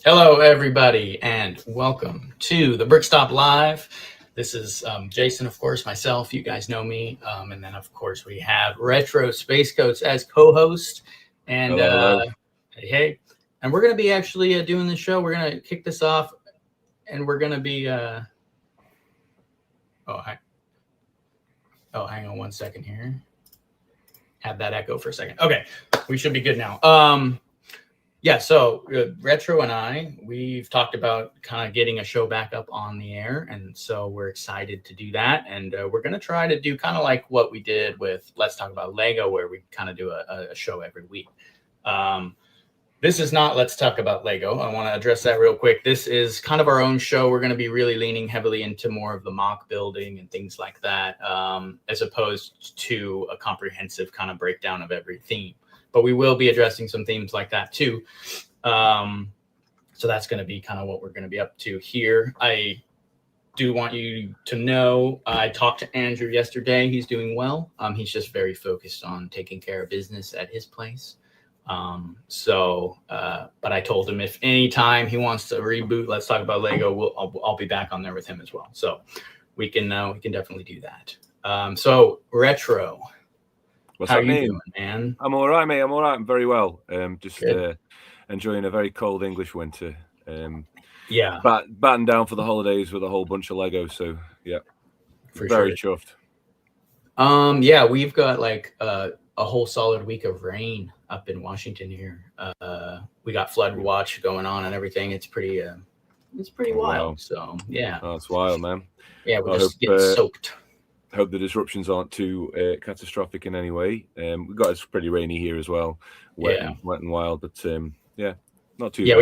Hello, everybody, and welcome to the Brickstop Live. This is Jason, of course, myself. You guys know me. And then, of course, we have Retro Space Coats as co-host. And Hello. hey. And we're going to be actually doing the show. We're going to kick this off, and we're going to be... hang on one second here. Had that echo for a second. Okay, we should be good now. Yeah, so Retro and we've talked about kind of getting a show back up on the air, and so we're excited to do that. And we're going to try to do kind of like what we did with Let's Talk About Lego, where we kind of do a show every week. This is not Let's Talk About Lego. I want to address that real quick. This is kind of our own show. We're going to be really leaning heavily into more of the mock building and things like that, as opposed to a comprehensive kind of breakdown of every theme. But we will be addressing some themes like that too. So that's going to be kind of what we're going to be up to here. I do want you to know I talked to Andrew yesterday. He's doing well. He's just very focused on taking care of business at his place. But I told him if anytime he wants to reboot Let's Talk About Lego, I'll be back on there with him as well. So we can definitely do that. So Retro. What's How up, you doing, man? I'm all right, mate. I'm all right. I'm very well. Just enjoying a very cold English winter. Yeah. Battened down for the holidays with a whole bunch of Lego. So yeah, very chuffed. Yeah, we've got like a whole solid week of rain up in Washington here. We got flood watch going on and everything. It's pretty wild. Wow. So yeah, that's wild, man. Yeah, we're just getting soaked. Hope the disruptions aren't too catastrophic in any way. We got it's pretty rainy here as well, wet and wild, but yeah, not too. Yeah, bad.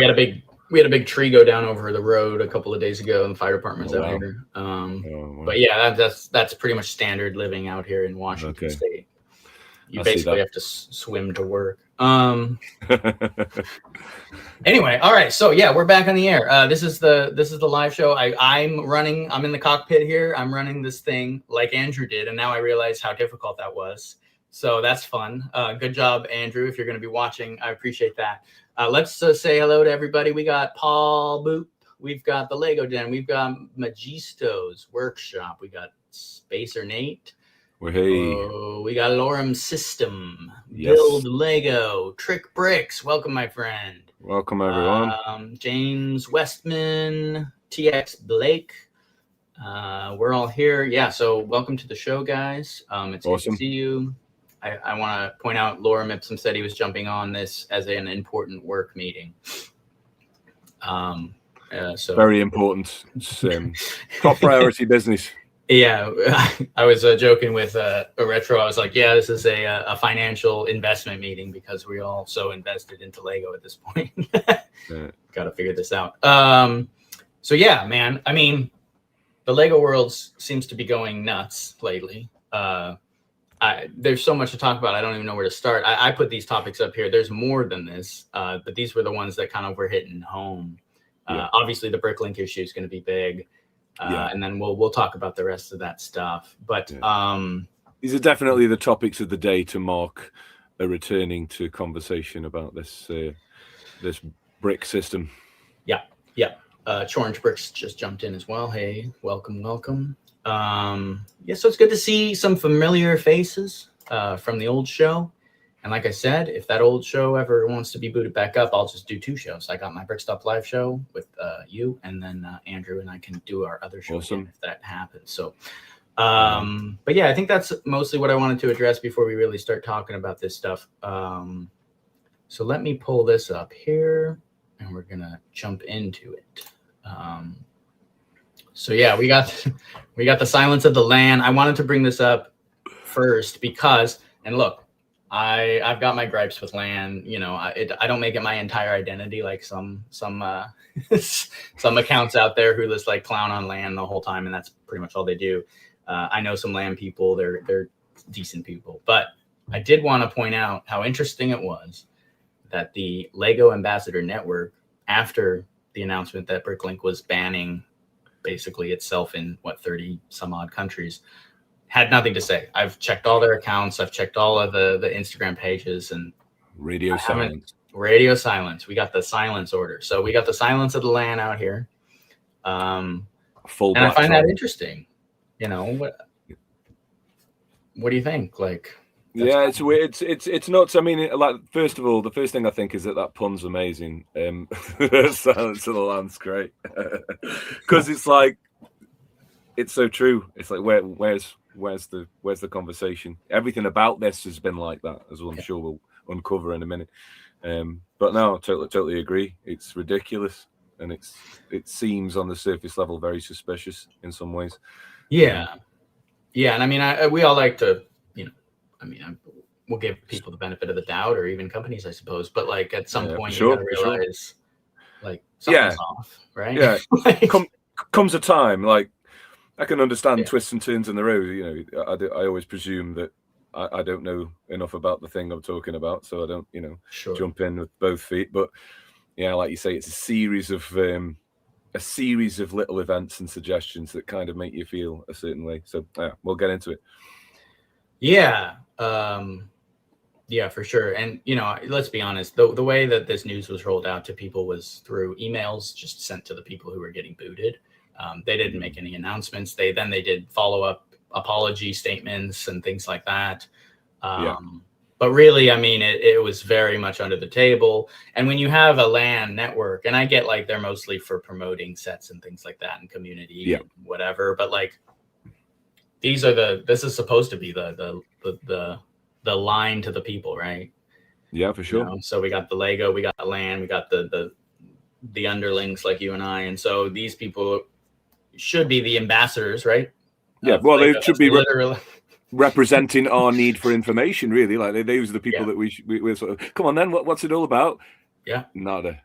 we had a big tree go down over the road a couple of days ago, and the fire department's out here. But yeah, that's pretty much standard living out here in Washington State. You basically have to swim to work. Anyway, all right. So yeah, we're back on the air. This is the live show. I'm in the cockpit here. I'm running this thing like Andrew did, and now I realize how difficult that was. So that's fun. Good job, Andrew. If you're going to be watching, I appreciate that. Let's say hello to everybody. We got Paul Boop. We've got the Lego Den. We've got Magisto's Workshop. We got Spacer Nate. We got Lorem System, yes. Build Lego, Trick Bricks. Welcome, my friend. Welcome, everyone. James Westman, TX Blake. We're all here. Yeah, so welcome to the show, guys. It's awesome to see you. I want to point out Lorem Ipsum said he was jumping on this as an important work meeting. So very important. Top priority business. Yeah, I was joking with a Retro. I was like, yeah, this is a financial investment meeting because we all so invested into Lego at this point. Got to figure this out. So yeah, man, I mean, the Lego world seems to be going nuts lately. There's so much to talk about. I don't even know where to start. I put these topics up here. There's more than this, but these were the ones that kind of were hitting home. Obviously, the Bricklink issue is going to be big. And then we'll talk about the rest of that stuff. But these are definitely the topics of the day to mark a returning to conversation about this this brick system. Yeah. Chorange Bricks just jumped in as well. Hey, welcome. So it's good to see some familiar faces from the old show. And like I said, if that old show ever wants to be booted back up, I'll just do 2 shows. I got my Brickstop Live show with you, and then Andrew and I can do our other show again if that happens. So, but yeah, I think that's mostly what I wanted to address before we really start talking about this stuff. So let me pull this up here, and we're gonna jump into it. So yeah, we got the Silence of the Land. I wanted to bring this up first because, and look, I've got my gripes with LAN. You know, I don't make it my entire identity like some accounts out there who just like clown on LAN the whole time, and that's pretty much all they do. I know some LAN people; they're decent people, but I did want to point out how interesting it was that the Lego Ambassador Network, after the announcement that Bricklink was banning basically itself in 30 some odd countries, had nothing to say. I've checked all their accounts. I've checked all of the Instagram pages, and radio silence. Radio silence. We got the silence order. So we got the silence of the land out here. Full and I black find that silence. interesting. You know, what do you think? Like, yeah, it's weird. It's nuts. I mean, like, first of all, the first thing I think is that pun's amazing. Silence of the Lamb's great because it's like, it's so true. It's like, where's the conversation? Everything about this has been like that, as well. I'm sure we'll uncover in a minute. But no, I totally agree. It's ridiculous, and it seems on the surface level very suspicious in some ways. Yeah, and I mean, we all like to, you know, I mean, we'll give people the benefit of the doubt, or even companies, I suppose. But like at some point, you got to realize, like, something's off, right? Yeah, like, comes a time, like, I can understand twists and turns in the road. You know, I always presume that I don't know enough about the thing I'm talking about, so I don't, you know, jump in with both feet. But yeah, like you say, it's a series of little events and suggestions that kind of make you feel a certain way. So yeah, we'll get into it. Yeah, for sure. And you know, let's be honest, the way that this news was rolled out to people was through emails just sent to the people who were getting booted. They didn't make any announcements. They did follow-up apology statements and things like that. But really, I mean, it was very much under the table. And when you have a LAN network, and I get like they're mostly for promoting sets and things like that and community, whatever. But like, this is supposed to be the line to the people, right? Yeah, for sure. You know? So we got the Lego, we got the LAN, we got the underlings like you and I, and so these people should be the ambassadors, right? Yeah, well, they should be literally representing our need for information, really. Like, those are the people that we're sort of, come on then, what's it all about? Yeah, nada.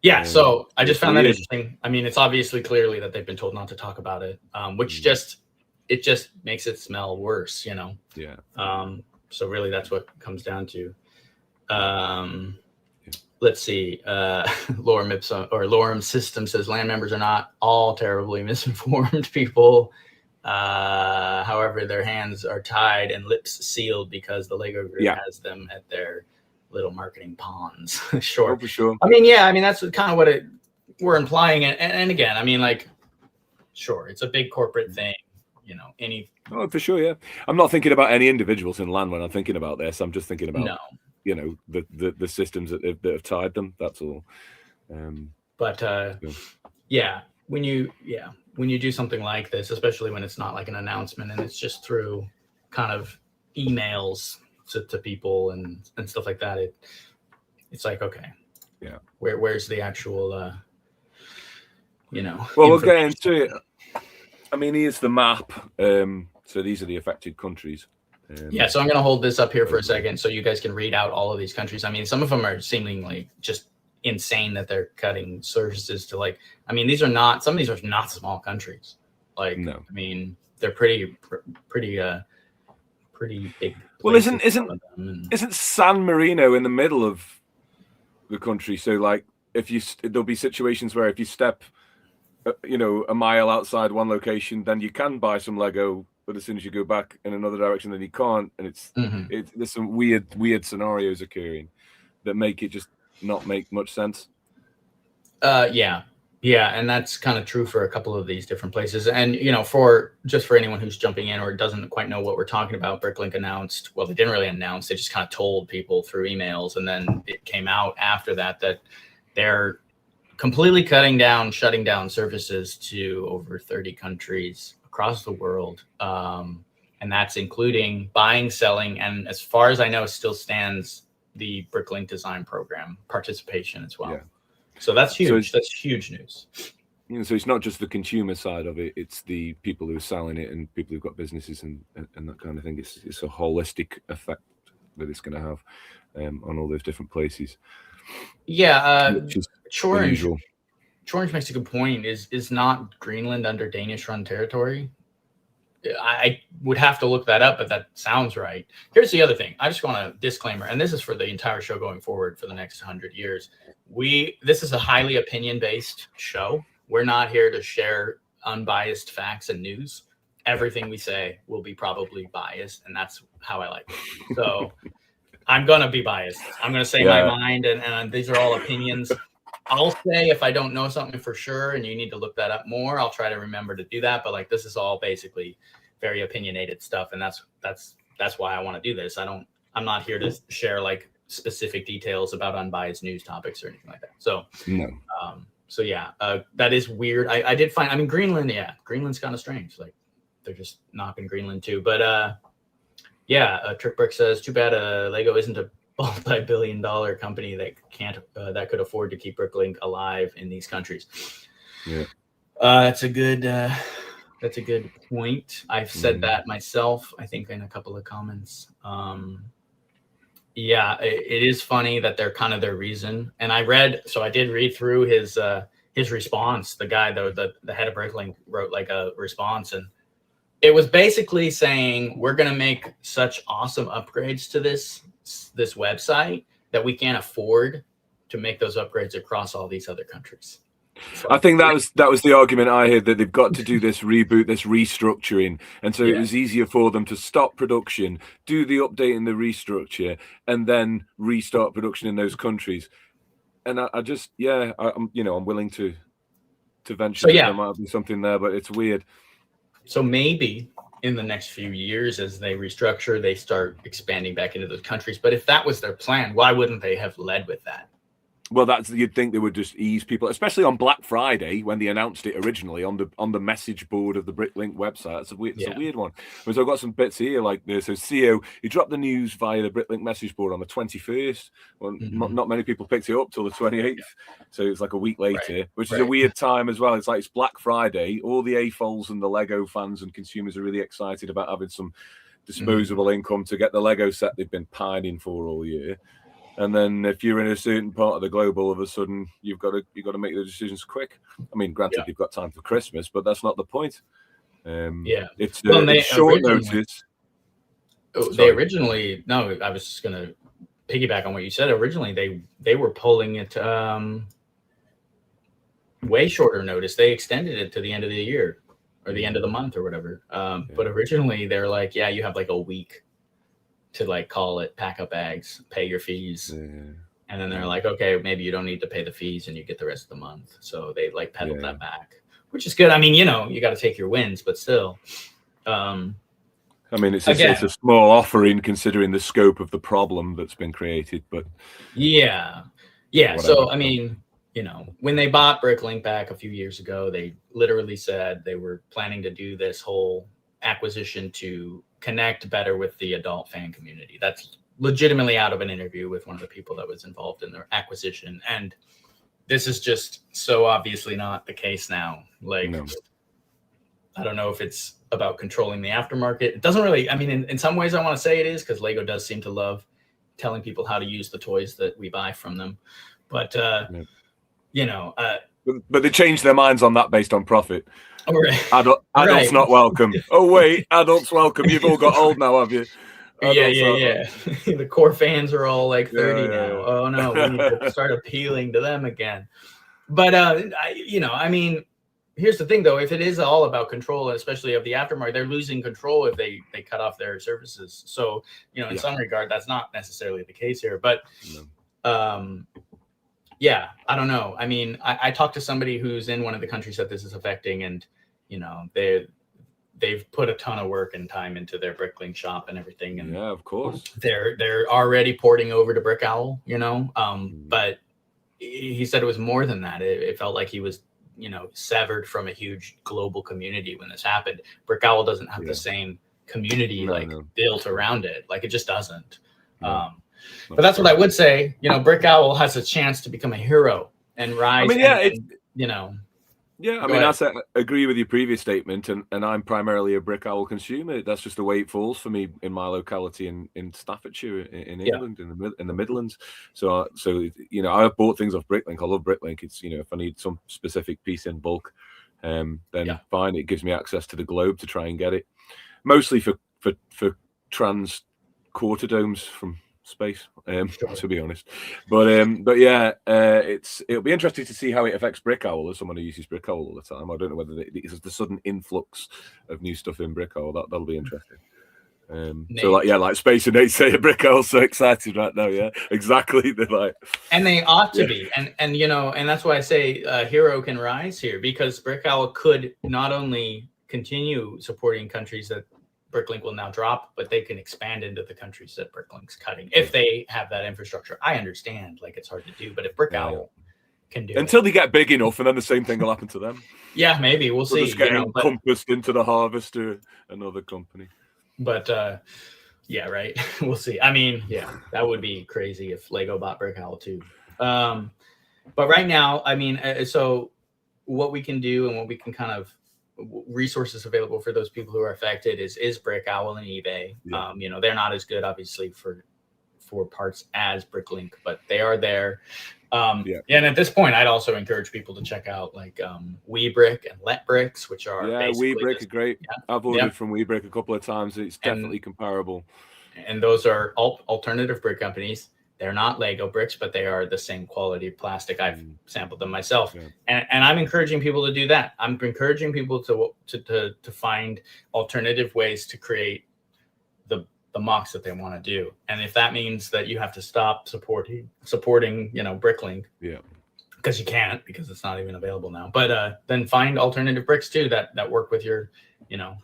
Yeah, so I just found that interesting. I mean, it's obviously clearly that they've been told not to talk about it, which just makes it smell worse, you know. Yeah. So really, that's what it comes down to. Let's see. Lorem System says LAN members are not all terribly misinformed people. However, their hands are tied and lips sealed because the Lego group has them at their little marketing pawns. Sure. Oh, for sure. I mean, yeah, I mean, that's kind of what we're implying. And again, I mean, like, sure, it's a big corporate thing, you know, Oh, for sure, yeah. I'm not thinking about any individuals in LAN when I'm thinking about this. I'm just thinking about, you know, the systems that have tied them. That's all. Yeah, when you do something like this, especially when it's not like an announcement and it's just through kind of emails to people and stuff like that, it's like, okay, yeah, where's the actual you know? Well, we'll get into it. I mean, here's the map. So these are the affected countries. So I'm going to hold this up here for a second so you guys can read out all of these countries. I mean, some of them are seemingly just insane that they're cutting services to, like, I mean, some of these are not small countries. Like, no. I mean, they're pretty big. Well, isn't San Marino in the middle of the country? So, like, there'll be situations where if you step, you know, a mile outside one location, then you can buy some Lego, but as soon as you go back in another direction, then you can't. And there's some weird scenarios occurring that make it just not make much sense. Yeah, and that's kind of true for a couple of these different places. And, you know, for anyone who's jumping in or doesn't quite know what we're talking about, Bricklink announced, well, they didn't really announce, they just kind of told people through emails, and then it came out after that they're completely shutting down services to over 30 countries across the world. And that's including buying, selling, and as far as I know, still stands the Bricklink design program participation as well. Yeah. So that's huge. That's huge news. You know, so it's not just the consumer side of it; it's the people who are selling it and people who've got businesses and that kind of thing. It's a holistic effect that it's going to have on all those different places. Yeah, Chorange makes a good point. Is not Greenland under Danish-run territory? I would have to look that up, but that sounds right. Here's the other thing. I just want a disclaimer, and this is for the entire show going forward for the next 100 years. This is a highly opinion-based show. We're not here to share unbiased facts and news. Everything we say will be probably biased, and that's how I like it. So I'm gonna be biased. I'm gonna say my mind, and these are all opinions. I'll say if I don't know something for sure, and you need to look that up more, I'll try to remember to do that. But like, this is all basically very opinionated stuff, and that's why I want to do this. I'm not here to share like specific details about unbiased news topics or anything like that. So No. So yeah, that is weird. I did find. I mean, Greenland. Yeah, Greenland's kind of strange. Like they're just knocking Greenland too. But yeah, Trickbrick says, too bad Lego isn't a multi-billion-dollar company that can't that could afford to keep Bricklink alive in these countries. Yeah, that's a good point. I've said that myself, I think, in a couple of comments. Yeah, it is funny that they're kind of their reason. And I did read through his response. The guy, the head of Bricklink, wrote like a response, and it was basically saying, we're going to make such awesome upgrades to this website that we can't afford to make those upgrades across all these other countries. So, I think that was the argument I heard, that they've got to do this reboot, this restructuring, and so it was easier for them to stop production, do the update and the restructure, and then restart production in those countries. And I'm willing to venture that there might be something there, but it's weird. So maybe in the next few years, as they restructure, they start expanding back into those countries. But if that was their plan, why wouldn't they have led with that? Well, you'd think they would just ease people, especially on Black Friday when they announced it originally on the message board of the Bricklink website. It's a weird one. So I've got some bits here like this. So CEO, he dropped the news via the Bricklink message board on the 21st. Well, not many people picked it up till the 28th. So it's like a week later, which is a weird time as well. It's Black Friday. All the AFOLs and the Lego fans and consumers are really excited about having some disposable income to get the Lego set they've been pining for all year. And then if you're in a certain part of the globe, all of a sudden you've got to make the decisions quick. I mean, granted, you've got time for Christmas, but that's not the point. It's short notice. They originally, no, I was just going to piggyback on what you said. Originally, they were pulling it way shorter notice. They extended it to the end of the year or the end of the month or whatever. But originally, they're like, yeah, you have like a week to like call it, pack up bags, pay your fees. And then they're like, okay, maybe you don't need to pay the fees and you get the rest of the month. So they like pedaled that back, which is good. I mean, you got to take your wins, but still. I mean, it's a small offering considering the scope of the problem that's been created, but yeah. Whatever. So, I mean, when they bought Bricklink back a few years ago, they literally said they were planning to do this whole acquisition to connect better with the adult fan community. That's legitimately out of an interview with one of the people that was involved in their acquisition. And this is just so obviously not the case now. Like, I don't know if it's about controlling the aftermarket. It doesn't really, I mean, in some ways I want to say it is, because Lego does seem to love telling people how to use the toys that we buy from them. But, but they changed their minds on that based on profit. Right. Adults not welcome. Oh wait, adults welcome. You've all got old now, have you? Yeah. The core fans are all like 30 now. Oh no, we need to start appealing to them again. But I mean, here's the thing though: if it is all about control, especially of the aftermarket, they're losing control if they cut off their services. So in some regard, that's not necessarily the case here. But yeah, I don't know. I mean, I talked to somebody who's in one of the countries that this is affecting, and they've put a ton of work and time into their Bricklink shop and everything. And yeah, of course, they're already porting over to Brick Owl. But he said it was more than that. It felt like he was severed from a huge global community when this happened. Brick Owl doesn't have the same community built around it. Like, it just doesn't. But that's what I would say. Brick Owl has a chance to become a hero and rise. I mean, I agree with your previous statement, and I'm primarily a Brick Owl consumer. That's just the way it falls for me in my locality in Staffordshire, in England, in the Midlands. So I've bought things off Bricklink. I love Bricklink. It's if I need some specific piece in bulk, then fine. It gives me access to the globe to try and get it, mostly for trans quarter domes from space, to be honest. But it'll be interesting to see how it affects Brick Owl as someone who uses Brick Owl all the time. I don't know whether it's the sudden influx of new stuff in Brick Owl. That'll be interesting. So like Space and Nate say a Brick Owl so excited right now. Yeah, exactly. They're like, and they ought to be, and you know, and that's why I say Hero can rise here, because Brick Owl could not only continue supporting countries that Bricklink will now drop, but they can expand into the countries that Bricklink's cutting if they have that infrastructure. I understand, like, it's hard to do, but if Brick Owl can do until they get big enough, and then the same thing will happen to them. Yeah, maybe we'll see. Just get encompassed into the harvester, another company. But yeah, right. We'll see. I mean, yeah, that would be crazy if Lego bought Brick Owl too. But right now, I mean, so what we can do and what we can kind of resources available for those people who are affected is Brick Owl and eBay. Yeah. You know, they're not as good, obviously, for parts as Bricklink, but they are there. And at this point, I'd also encourage people to check out like WeBrick and LetBricks, which are WeBrick are great. I've ordered from WeBrick a couple of times. It's definitely comparable. And those are alternative brick companies. They're not Lego bricks, but they are the same quality plastic. I've sampled them myself, and I'm encouraging people to do that. I'm encouraging people to find alternative ways to create the mocks that they want to do. And if that means that you have to stop supporting, you know, Bricklink, because you can't, because it's not even available now. But then find alternative bricks too that work with your, you know,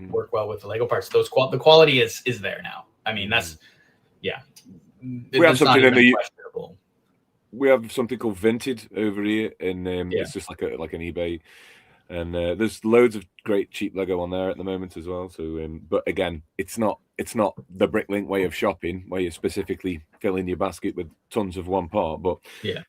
work well with the Lego parts. The quality is there now. I mean, that's we have something in the questionable. We have something called Vinted over here, and it's just like an eBay. And there's loads of great cheap Lego on there at the moment as well. So, but again, it's not the Bricklink way of shopping where you're specifically filling your basket with tons of one part. But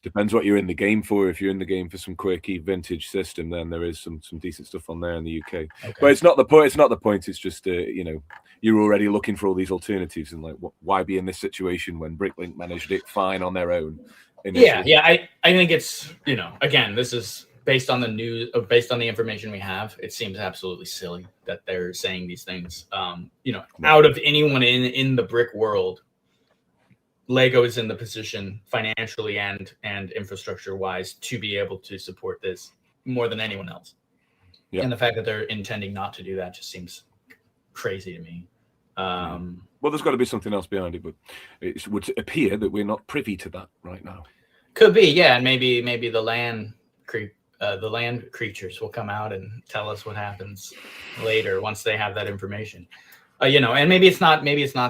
depends what you're in the game for. If you're in the game for some quirky vintage system, then there is some decent stuff on there in the UK. Okay. But it's not the point. It's not the point. It's just you know, you're already looking for all these alternatives, and like, why be in this situation when Bricklink managed it fine on their own? Initially? I think it's, you know, again, this is based on the news, based on the information we have. It seems absolutely silly that they're saying these things. You know, out of anyone in the brick world, Lego is in the position financially and infrastructure wise to be able to support this more than anyone else. And the fact that they're intending not to do that just seems crazy to me. Well, there's got to be something else behind it, but it would appear that we're not privy to that right now. Could be, and maybe the land creatures will come out and tell us what happens later once they have that information. You know, and maybe it's not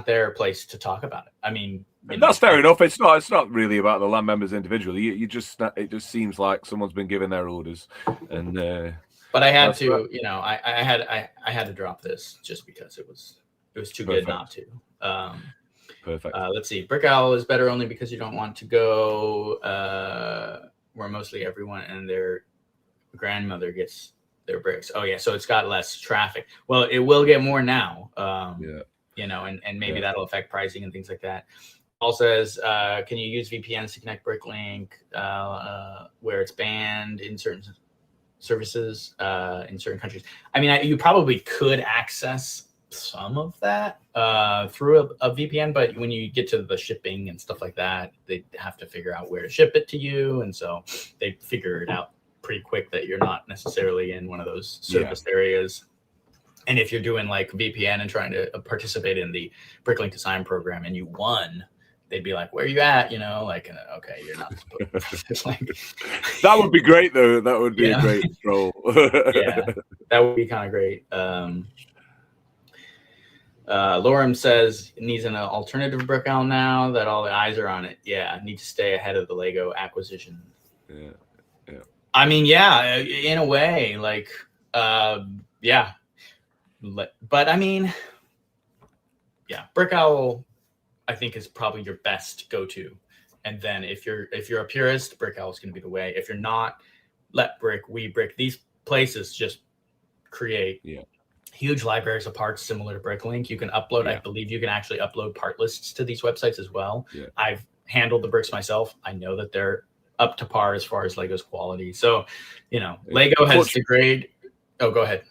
their place to talk about it. I mean, that's fair enough. It's not really about the land members individually. It just seems like someone's been given their orders, and. But I had to, you know, I had to drop this just because it was too good not to. Perfect. Let's see. Brick Owl is better only because you don't want to go where mostly everyone and their grandmother gets their bricks. Oh yeah, so it's got less traffic. Well, it will get more now. You know, and maybe that'll affect pricing and things like that. Paul says, can you use VPNs to connect Bricklink where it's banned in certain services in certain countries? I mean, you probably could access some of that through a VPN, but when you get to the shipping and stuff like that, they have to figure out where to ship it to you, and so they figure it out pretty quick that you're not necessarily in one of those service areas. And if you're doing like VPN and trying to participate in the Bricklink design program and you won, they'd be like, where are you at? You know, like, okay, you're not supposed like, that would be great though. That would be a great troll. That would be kind of great. Lorem says it needs an alternative Brick Owl now that all the eyes are on it. Yeah, need to stay ahead of the Lego acquisition. I mean, in a way, like, but I mean, Brick Owl, I think, is probably your best go-to. And then if you're a purist, Brick Owl is going to be the way. If you're not, LetBrick, WeBrick, these places just create huge libraries of parts similar to Bricklink. You can upload, I believe you can actually upload part lists to these websites as well. I've handled the bricks myself. I know that they're up to par as far as Lego's quality. So, you know, Lego has to grade. Oh, go ahead.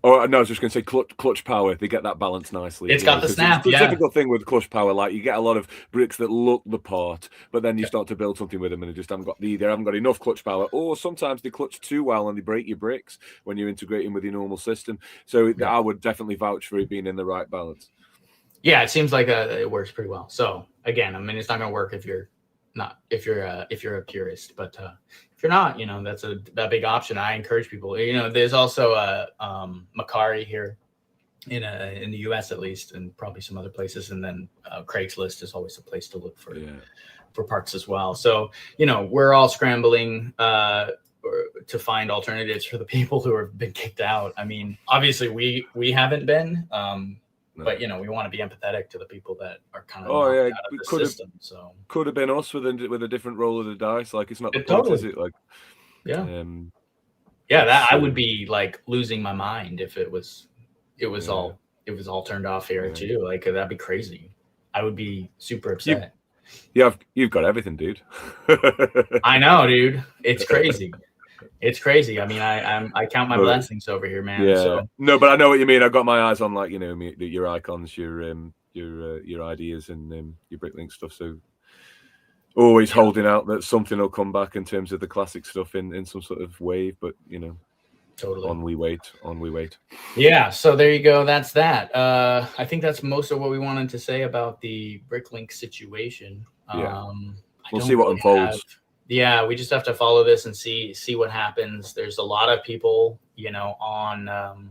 Oh no, I was just going to say clutch power. They get that balance nicely. It's got the snap. It's the typical thing with clutch power. Like you get a lot of bricks that look the part, but then you start to build something with them, and they just haven't got enough clutch power. Or sometimes they clutch too well and they break your bricks when you're integrating with your normal system. So I would definitely vouch for it being in the right balance. Yeah, it seems like it works pretty well. So again, I mean, it's not going to work if you're a purist, but if you're not, that's a big option. I encourage people. There's also Macari here in the U.S. at least, and probably some other places, and then Craigslist is always a place to look for parts as well. So we're all scrambling to find alternatives for the people who have been kicked out. I mean, obviously we haven't been. But we want to be empathetic to the people that are kind of out of the system. So could have been us with a different roll of the dice. Like it's not the totally. point, is it? Like that I would be like losing my mind if it was all turned off here too. Like that'd be crazy. I would be super upset. You've got everything, dude. I know, dude. It's crazy. It's crazy. I mean, I count my blessings over here, man. Yeah. So. No, but I know what you mean. I've got my eyes on like your icons, your ideas, and your Bricklink stuff. So always holding out that something will come back in terms of the classic stuff in some sort of wave. But totally. On we wait. Yeah. So there you go. That's that. I think that's most of what we wanted to say about the Bricklink situation. Yeah. We'll see what unfolds. Yeah, we just have to follow this and see what happens. There's a lot of people, on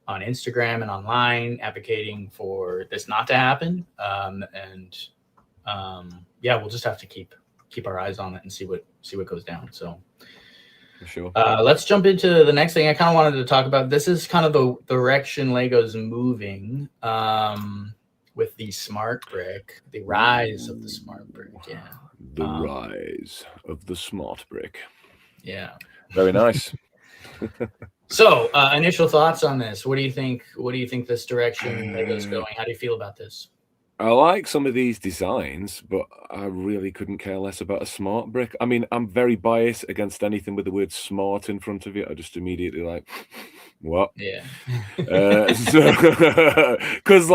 Instagram and online advocating for this not to happen. We'll just have to keep our eyes on it and see what goes down. So for sure. Let's jump into the next thing I kind of wanted to talk about. This is kind of the direction Lego's moving with the smart brick, the rise of the smart brick. Yeah. The rise of the smart brick. Yeah. Very nice. So, initial thoughts on this. What do you think? What do you think this direction Lego's going? How do you feel about this? I like some of these designs, but I really couldn't care less about a smart brick. I mean, I'm very biased against anything with the word smart in front of it. I just immediately like, what? Yeah. Because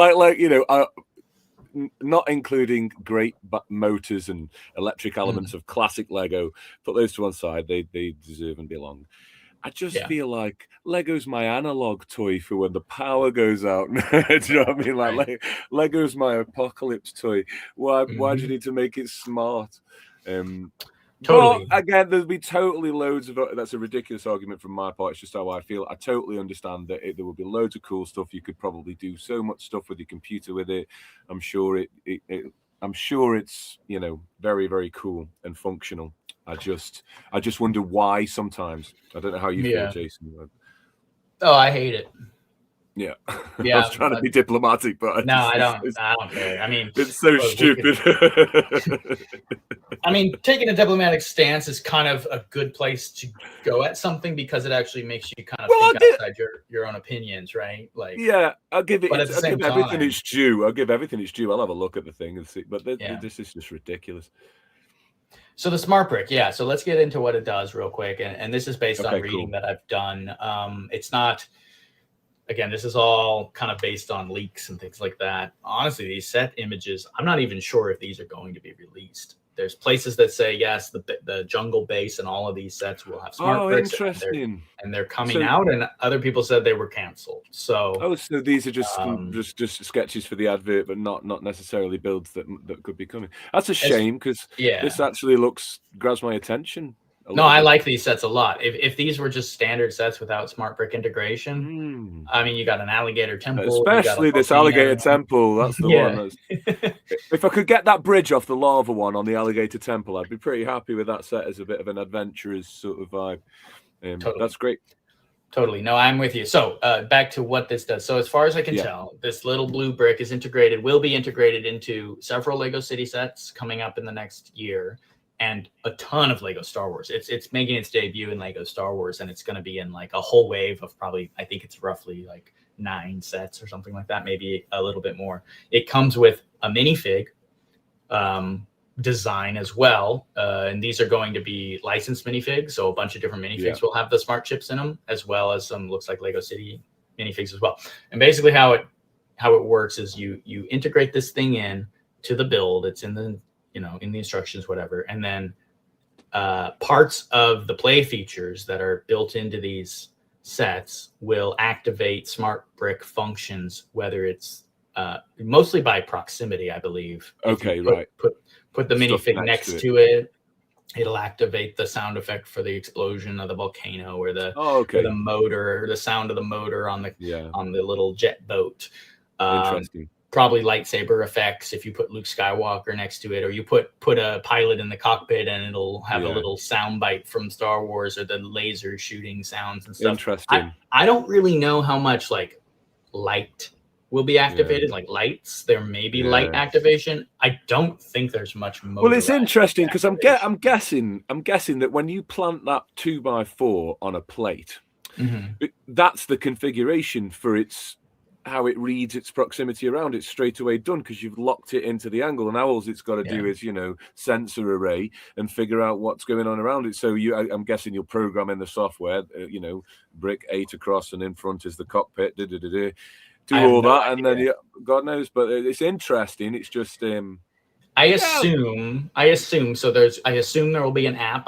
not including great motors and electric elements of classic Lego, put those to one side. They deserve and belong. I just feel like Lego's my analog toy for when the power goes out. Do you know what I mean? Like Lego's my apocalypse toy. Why do you need to make it smart? Totally. But again, there'll be totally loads of that's a ridiculous argument from my part. It's just how I feel. I totally understand that there will be loads of cool stuff. You could probably do so much stuff with your computer with it. I'm sure I'm sure it's very, very cool and functional. I just wonder why sometimes. I don't know how you feel, Jason. Oh, I hate it. Yeah. I was trying to be diplomatic, but I don't care. I mean, it's so stupid. I mean, taking a diplomatic stance is kind of a good place to go at something because it actually makes you kind of think outside your own opinions, right? Like, yeah, I'll give it. But I'll give everything its due. I'll give everything its due. I'll have a look at the thing and see. But this is just ridiculous. So the smart brick, yeah. So let's get into what it does real quick, and this is based on reading that I've done. It's not. Again, this is all kind of based on leaks and things like that. Honestly, these set images, I'm not even sure if these are going to be released. There's places that say, yes, the jungle base and all of these sets will have smart bricks. Interesting. And they're coming out, and other people said they were canceled. So so these are just sketches for the advert, but not necessarily builds that could be coming. That's a shame because this actually grabs my attention. No, I like these sets a lot. If these were just standard sets without smart brick integration, I mean, you got an alligator temple. Especially this alligator temple. That's the one. If I could get that bridge off the lava one on the alligator temple, I'd be pretty happy with that set as a bit of an adventurous sort of vibe. Totally. That's great. Totally. No, I'm with you. So back to what this does. So as far as I can tell, this little blue brick will be integrated into several Lego City sets coming up in the next year. And a ton of Lego Star Wars. It's making its debut in Lego Star Wars, and it's going to be in like a whole wave of probably, I think it's roughly like 9 sets or something like that, maybe a little bit more. It comes with a minifig design as well, and these are going to be licensed minifigs, so a bunch of different minifigs will have the smart chips in them, as well as some looks like Lego City minifigs as well. And basically how it works is you integrate this thing in to the build. It's in the in the instructions, whatever. And then parts of the play features that are built into these sets will activate smart brick functions, whether it's mostly by proximity, I believe. Okay, put, right. Put the Stuff minifig next next to to it. It'll activate the sound effect for the explosion of the volcano, or the okay. or the motor, or the sound of the motor on the Yeah. on the little jet boat. Interesting. Probably lightsaber effects if you put Luke Skywalker next to it, or you put a pilot in the cockpit and it'll have a little sound bite from Star Wars, or the laser shooting sounds and stuff. Interesting. I don't really know how much like light will be activated, like lights. There may be light activation. I don't think there's much motor. Well, it's interesting because I'm guessing that when you plant that 2x4 on a plate, that's the configuration for how it reads its proximity around it straight away done, because you've locked it into the angle, and now all it's got to do is sensor array and figure out what's going on around it. So I'm guessing you'll program in the software, brick 8 across and in front is the cockpit, do all that, and then God knows. But it's interesting. It's just I assume so. I assume there will be an app.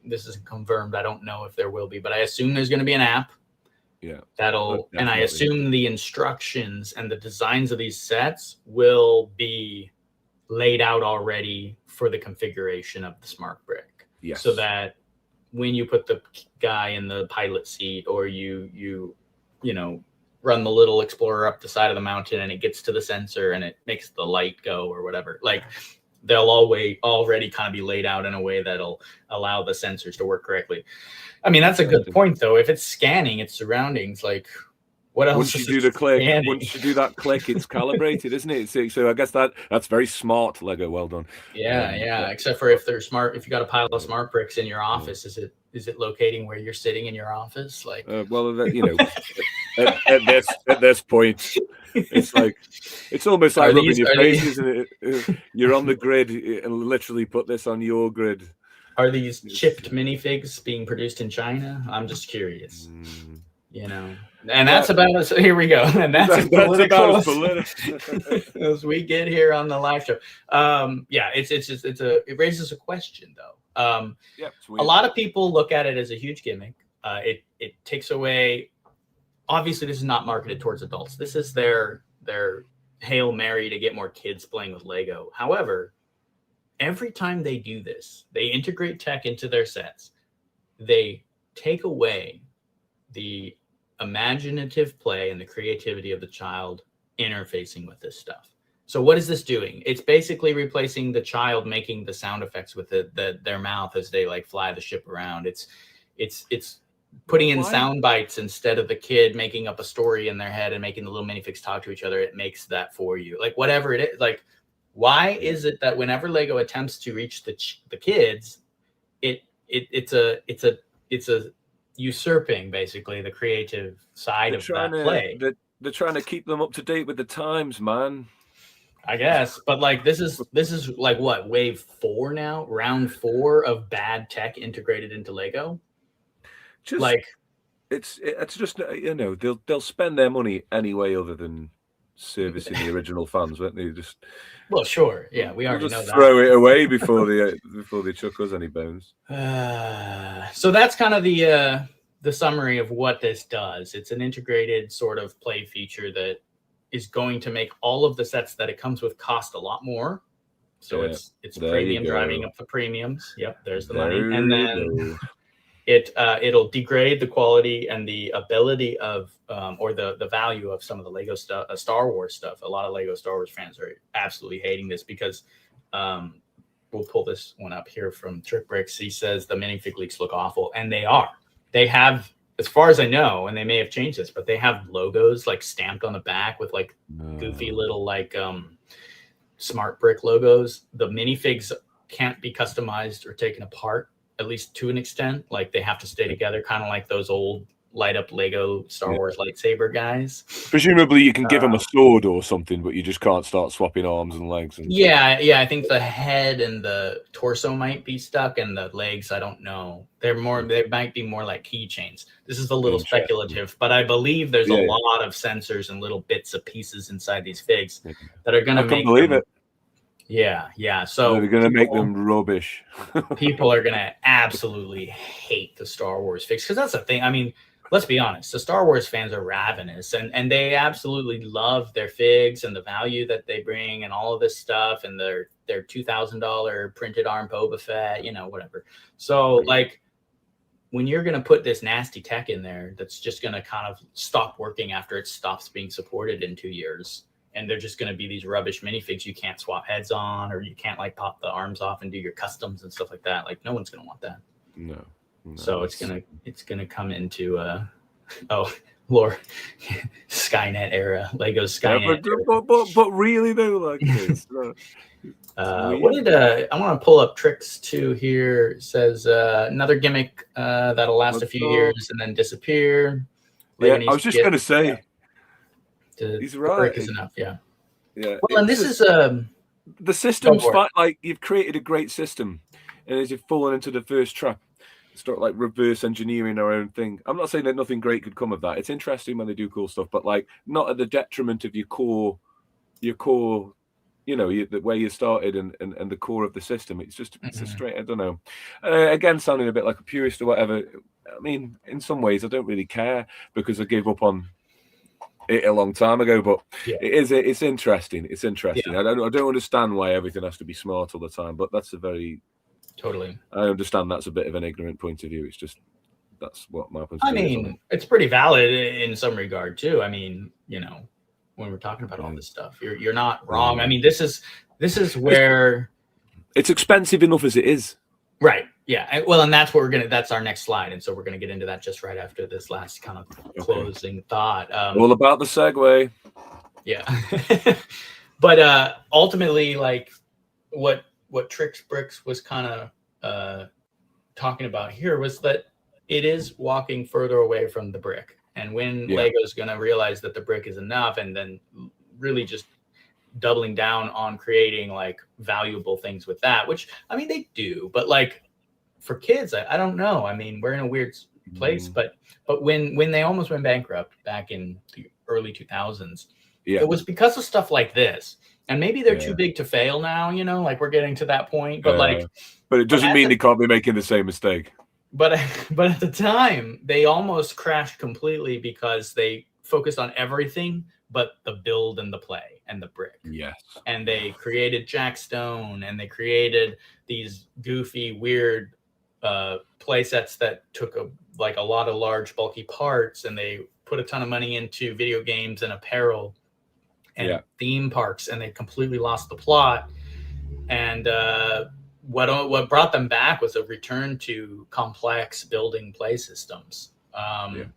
This isn't confirmed. I don't know if there will be, but I assume there's going to be an app. Yeah, and I assume the instructions and the designs of these sets will be laid out already for the configuration of the smart brick. Yes. So that when you put the guy in the pilot seat, or you run the little Explorer up the side of the mountain and it gets to the sensor and it makes the light go or whatever, like they'll already kind of be laid out in a way that'll allow the sensors to work correctly. I mean, that's a good point, though. If it's scanning its surroundings, like what else? Once you do the click, once you do that click, it's calibrated, isn't it? So I guess that's very smart, Lego. Well done. Yeah. Except for if they're smart, if you got a pile of smart bricks in your office, is it locating where you're sitting in your office? Like, at this point, it's almost like rubbing your face, isn't it? You're on the grid and literally put this on your grid. Are these chipped minifigs being produced in China? I'm just curious. And that's about us. Here we go. And that's as political as we get here on the live show. It raises a question, though. A lot of people look at it as a huge gimmick. It takes away. Obviously, this is not marketed towards adults. This is their Hail Mary to get more kids playing with Lego. However, every time they do this, they integrate tech into their sets. They take away the imaginative play and the creativity of the child interfacing with this stuff. So what is this doing? It's basically replacing the child making the sound effects with their mouth as they like fly the ship around. It's putting in sound bites instead of the kid making up a story in their head and making the little minifigs talk to each other. It makes that for you. Like whatever it is, like, why is it that whenever Lego attempts to reach the kids, it's a usurping basically the creative side of that play? They're trying to keep them up to date with the times, man. I guess, but like this is like what, wave 4 now, round 4 of bad tech integrated into Lego. It's just they'll spend their money anyway other than servicing the original fans, won't they? Well, sure, yeah, we already know that. Throw it away before they chuck us any bones. So that's kind of the summary of what this does. It's an integrated sort of play feature that is going to make all of the sets that it comes with cost a lot more. So it's premium driving up the premiums. Yep, there's the money, and then it'll degrade the quality and the ability of or the value of some of the Lego stuff, Star Wars stuff. A lot of Lego Star Wars fans are absolutely hating this because we'll pull this one up here from Trick Bricks. He says the minifig leaks look awful, and they are. They have, as far as I know, and they may have changed this, but they have logos like stamped on the back with like goofy little like smart brick logos. The minifigs can't be customized or taken apart, at least to an extent. Like they have to stay together, kind of like those old light up Lego Star Wars lightsaber guys. Presumably you can give them a sword or something, but you just can't start swapping arms and legs. Yeah, I think the head and the torso might be stuck, and the legs, I don't know. They might be more like keychains. This is a little speculative, but I believe there's a lot of sensors and little bits of pieces inside these figs that are going to make it. Yeah. So they're going to make them rubbish. People are going to absolutely hate the Star Wars figs, because that's the thing. I mean, let's be honest, the Star Wars fans are ravenous, and they absolutely love their figs and the value that they bring and all of this stuff and their $2,000 printed arm Boba Fett, whatever. So like when you're going to put this nasty tech in there that's just going to kind of stop working after it stops being supported in 2 years, and they're just going to be these rubbish minifigs you can't swap heads on, or you can't like pop the arms off and do your customs and stuff like that. Like no one's going to want that. No. So it's gonna come into lore Skynet era, Lego Skynet. But really though, like this. What did I want to pull up Tricks 2 here? It says another gimmick that'll last a few years and then disappear. Yeah, I was just gonna say. He's right. Brick is enough. Yeah. Yeah. Well, and this is the system's fine. Like you've created a great system, and as you've fallen into the first trap, start like reverse engineering our own thing. I'm not saying that nothing great could come of that. It's interesting when they do cool stuff, but like not at the detriment of your core, the way you started and the core of the system. It's just it's a straight. I don't know. Again, sounding a bit like a purist or whatever. I mean, in some ways, I don't really care because I gave up on it a long time ago. But it's interesting. It's interesting. Yeah. I don't understand why everything has to be smart all the time. But that's a very Totally. I understand that's a bit of an ignorant point of view. It's just that's what my point of view is. I mean, it's pretty valid in some regard too. I mean, when we're talking about all this stuff, you're not wrong. I mean, this is where it's expensive enough as it is. Right. Yeah. Well, and that's what that's our next slide. And so we're going to get into that just right after this last kind of closing thought. All about the segue. Yeah. But ultimately, like what Tricks Bricks was kind of talking about here was that it is walking further away from the brick. And when Lego's going to realize that the brick is enough and then really just doubling down on creating like valuable things with that, which I mean, they do, but like for kids, I don't know. I mean, we're in a weird place, but when they almost went bankrupt back in the early 2000s, it was because of stuff like this. And maybe they're too big to fail now, like we're getting to that point, but but it doesn't mean they can't be making the same mistake. But at the time, they almost crashed completely because they focused on everything but the build and the play and the brick. Yes. And they created Jack Stone, and they created these goofy, weird play sets that took a lot of large, bulky parts, and they put a ton of money into video games and apparel and theme parks, and they completely lost the plot. And what brought them back was a return to complex building play systems,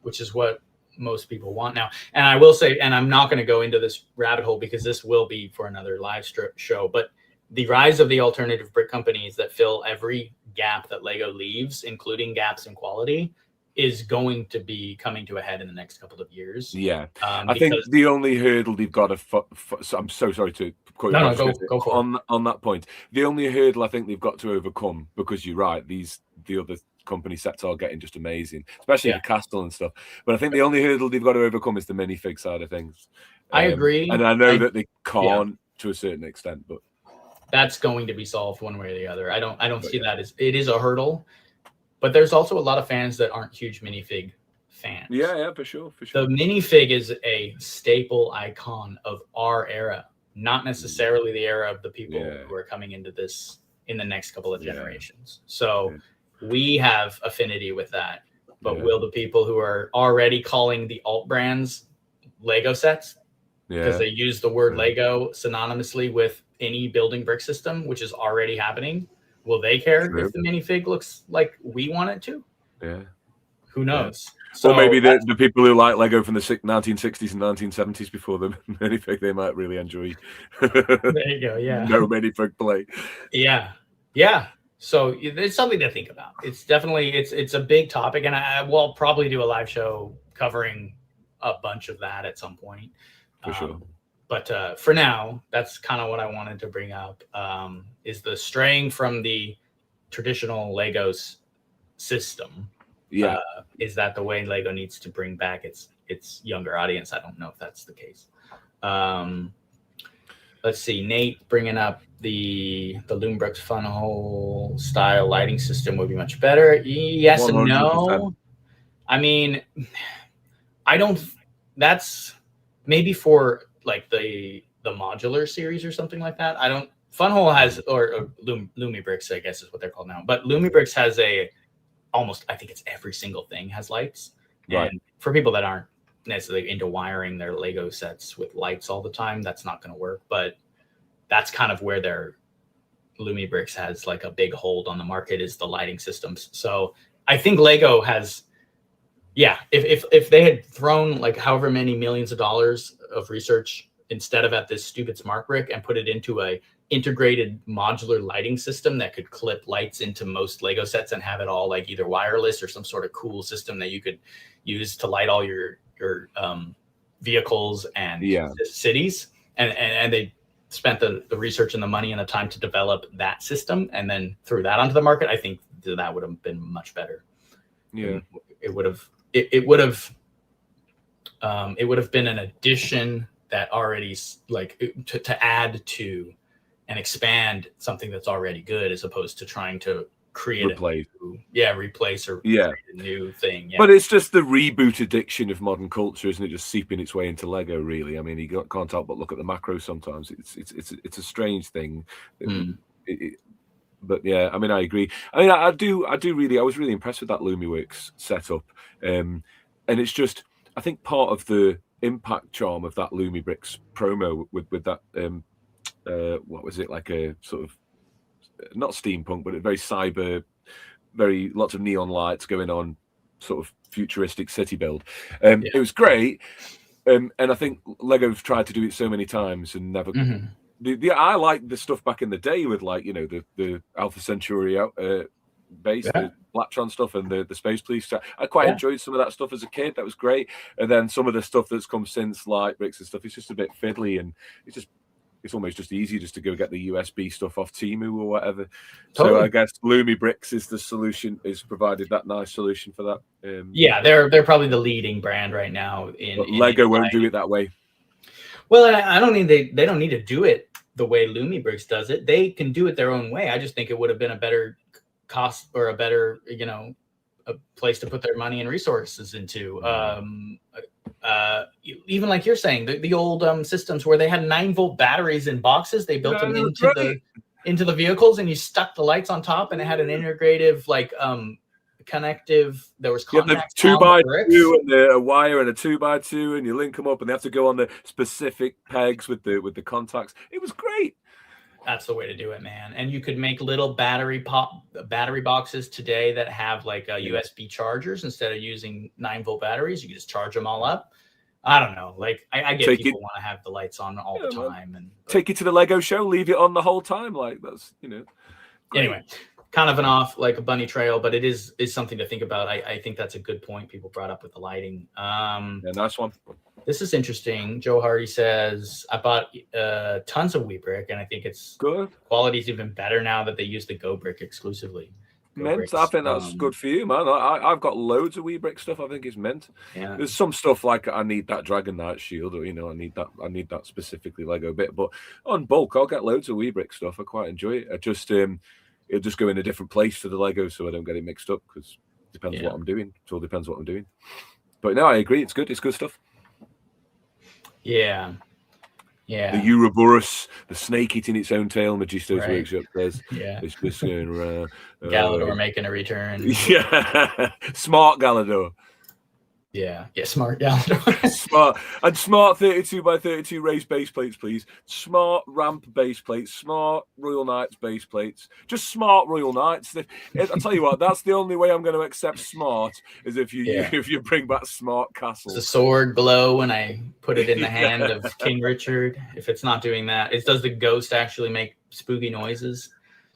which is what most people want now. And I will say, and I'm not going to go into this rabbit hole because this will be for another live show, but the rise of the alternative brick companies that fill every gap that Lego leaves, including gaps in quality, is going to be coming to a head in the next couple of years. Yeah. I think the only hurdle they've got to so I'm so sorry to quote go for on that point. The only hurdle I think they've got to overcome, because you're right, the other company sets are getting just amazing, especially the Castle and stuff. But I think the only hurdle they've got to overcome is the minifig side of things. I agree. And I know that they can't to a certain extent, but that's going to be solved one way or the other. I don't see that as it is a hurdle. But there's also a lot of fans that aren't huge minifig fans. Yeah, for sure. The minifig is a staple icon of our era, not necessarily the era of the people who are coming into this in the next couple of generations. So we have affinity with that. But will the people who are already calling the alt brands Lego sets, because they use the word Lego synonymously with any building brick system, which is already happening, will they care if the minifig looks like we want it to? Yeah. Who knows? So maybe the people who like Lego from the 1960s and 1970s before the minifig, they might really enjoy. There you go. Yeah. No minifig play. Yeah. Yeah. So it's something to think about. It's definitely, it's a big topic, and I will probably do a live show covering a bunch of that at some point. For sure. But for now, that's kind of what I wanted to bring up, is the straying from the traditional Legos system. Yeah. Is that the way Lego needs to bring back its younger audience? I don't know if that's the case. Let's see. Nate bringing up the Loombrooks Funhole style lighting system would be much better. Yes 100%. And no. I mean, I don't. That's maybe for like the modular series or something like that. I don't. Funhole has or Lumibricks, I guess is what they're called now. But Lumibricks has a almost. I think it's every single thing has lights. Right. And for people that aren't necessarily into wiring their Lego sets with lights all the time, that's not going to work. But that's kind of where their Lumibricks has like a big hold on the market is the lighting systems. So I think Lego has. Yeah, if they had thrown like however many millions of dollars of research instead of at this stupid smart brick and put it into a integrated modular lighting system that could clip lights into most Lego sets and have it all like either wireless or some sort of cool system that you could use to light all your vehicles and cities, and they spent the research and the money and the time to develop that system and then threw that onto the market, I think that would have been much better. Yeah, it would have. It would have been an addition that already like to add to and expand something that's already good, as opposed to trying to create replace or create a new thing. Yeah. But it's just the reboot addiction of modern culture, isn't it? Just seeping its way into Lego. Really, I mean, you can't help but look at the macro sometimes. It's a strange thing. But yeah, I mean, I agree. I mean, I was really impressed with that Lumiworks setup. And it's just, I think part of the impact charm of that Lumibricks promo with that, what was it, like a sort of, not steampunk, but a very cyber, very lots of neon lights going on, sort of futuristic city build. It was great. And I think Lego's tried to do it so many times and never... Mm-hmm. I like the stuff back in the day with like, the Alpha Centauri base, the Blattron stuff and the Space Police. I quite enjoyed some of that stuff as a kid. That was great. And then some of the stuff that's come since, like bricks and stuff, it's just a bit fiddly, and it's almost just easy just to go get the USB stuff off Temu or whatever. Totally. So I guess Lumibricks is the solution, is provided that nice solution for that. They're probably the leading brand right now. But Lego won't do it that way. Well, I don't mean they don't need to do it the way Lumibricks does it. They can do it their own way. I just think it would have been a better cost or a better, a place to put their money and resources into. Even like you're saying, the old systems where they had 9-volt batteries in boxes, they built them into the vehicles, and you stuck the lights on top, and it had an integrative connective. There was contacts, the 2x2 and a wire and a 2x2, and you link them up, and they have to go on the specific pegs with the contacts. It was great. That's the way to do it, man. And you could make little battery boxes today that have like USB chargers instead of using 9-volt batteries. You can just charge them all up. I don't know. Like I get people want to have the lights on all the time, take it to the Lego show, leave it on the whole time. Like that's great. Anyway. Kind of like a bunny trail, but it is something to think about. I think that's a good point people brought up with the lighting. Nice one. This is interesting. Joe Hardy says, I bought tons of WeBrick, and I think it's good. Quality's even better now that they use the GoBrick exclusively. I think that's good for you, man. I've got loads of WeBrick stuff. I think it's meant. Yeah. There's some stuff like I need that Dragon Knight shield, or I need that specifically Lego bit. But on bulk, I'll get loads of WeBrick stuff. I quite enjoy it. I just it'll just go in a different place for the Lego, so I don't get it mixed up, because it depends what I'm doing. It all depends what I'm doing. But no, I agree. It's good. It's good stuff. Yeah. The Ouroboros, the snake eating its own tail, Magisto's Workshop says. Yeah. It's just going around. Galador making a return. Yeah. Smart Galador. Yeah, smart Galador. smart 32x32 raised base plates, please. Smart ramp base plates, smart Royal Knights base plates, just smart Royal Knights. I'll tell you what, that's the only way I'm going to accept smart, is if you bring back smart castles. Does the sword glow when I put it in the hand of King Richard? If it's not doing that, does the ghost actually make spooky noises?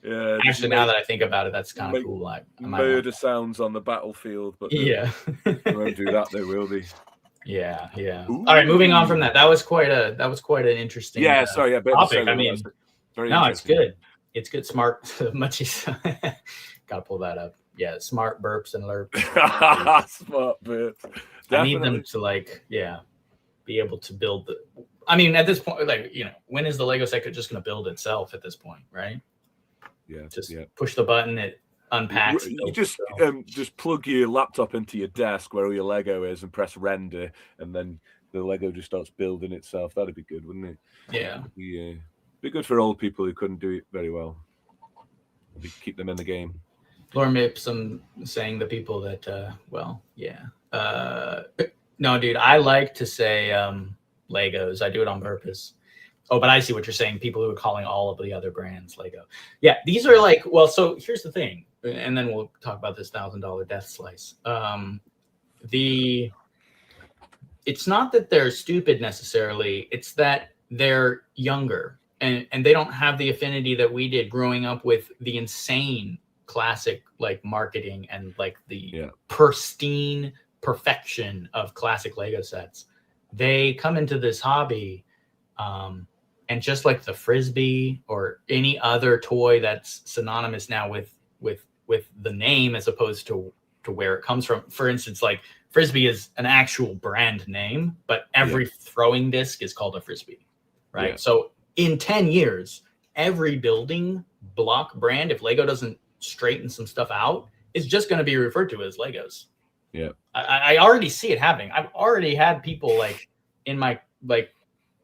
Yeah. Actually, now that I think about it, that's kind of cool. Murder sounds on the battlefield, but they won't do that. They will be. Yeah. Ooh. All right, moving on from that. That was quite an interesting. Topic. I mean, no, it's good. It's good. Smart. Gotta pull that up. Yeah, smart burps and lerps. Smart burps. Definitely. I need them to be able to build I mean, at this point, when is the Lego set just going to build itself? At this point, right? Yeah. Just push the button. It unpack. You still. just plug your laptop into your desk where all your Lego is and press render, and then the Lego just starts building itself. That'd be good, wouldn't it? Yeah. Be good for old people who couldn't do it very well. Keep them in the game. Lorem Ipsum saying the people that, no, dude, I like to say Legos. I do it on purpose. Oh, but I see what you're saying. People who are calling all of the other brands Lego. Yeah, these are like, well, so here's the thing, and then we'll talk about this $1,000 death slice. It's not that they're stupid necessarily. It's that they're younger and they don't have the affinity that we did growing up with the insane classic like marketing and like the pristine perfection of classic Lego sets. They come into this hobby and just like the Frisbee or any other toy that's synonymous now with the name as opposed to where it comes from. For instance, like Frisbee is an actual brand name, but every throwing disc is called a Frisbee, right? Yeah. So in 10 years, every building block brand, if Lego doesn't straighten some stuff out, is just going to be referred to as Legos. Yeah. I already see it happening. I've already had people like in my like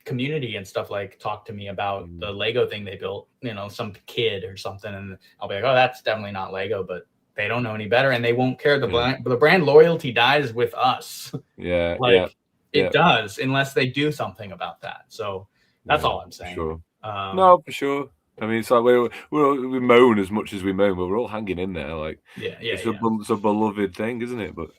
community and stuff like talk to me about the Lego thing they built, some kid or something. And I'll be like, oh, that's definitely not Lego, but they don't know any better and they won't care. The brand loyalty dies with us. Yeah. It does unless they do something about that. So that's all I'm saying. Sure. No, for sure. I mean, it's like we moan as much as we moan, but we're all hanging in there. Like, it's a beloved thing, isn't it? But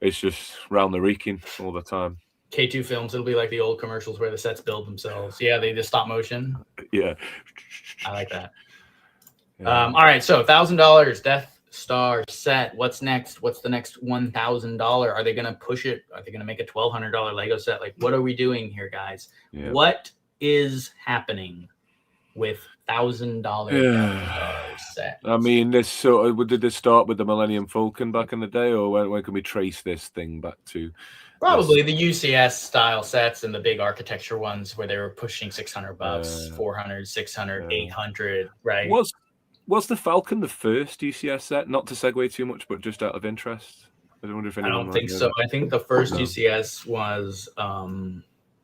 it's just round the reeking all the time. K2 Films, it'll be like the old commercials where the sets build themselves. Yeah, they just stop motion. Yeah. I like that. Yeah. All right, so $1,000 Death Star set. What's next? What's the next $1,000? Are they going to push it? Are they going to make a $1,200 Lego set? Like, what are we doing here, guys? Yeah. What is happening with $1,000 set? I mean, did this start with the Millennium Falcon back in the day, or when can we trace this thing back to? Probably the UCS style sets and the big architecture ones where they were pushing $600, 400, 600, 800, right? Was the Falcon the first UCS set? Not to segue too much, but just out of interest. I wonder if anyone. I don't think so. I think the first UCS was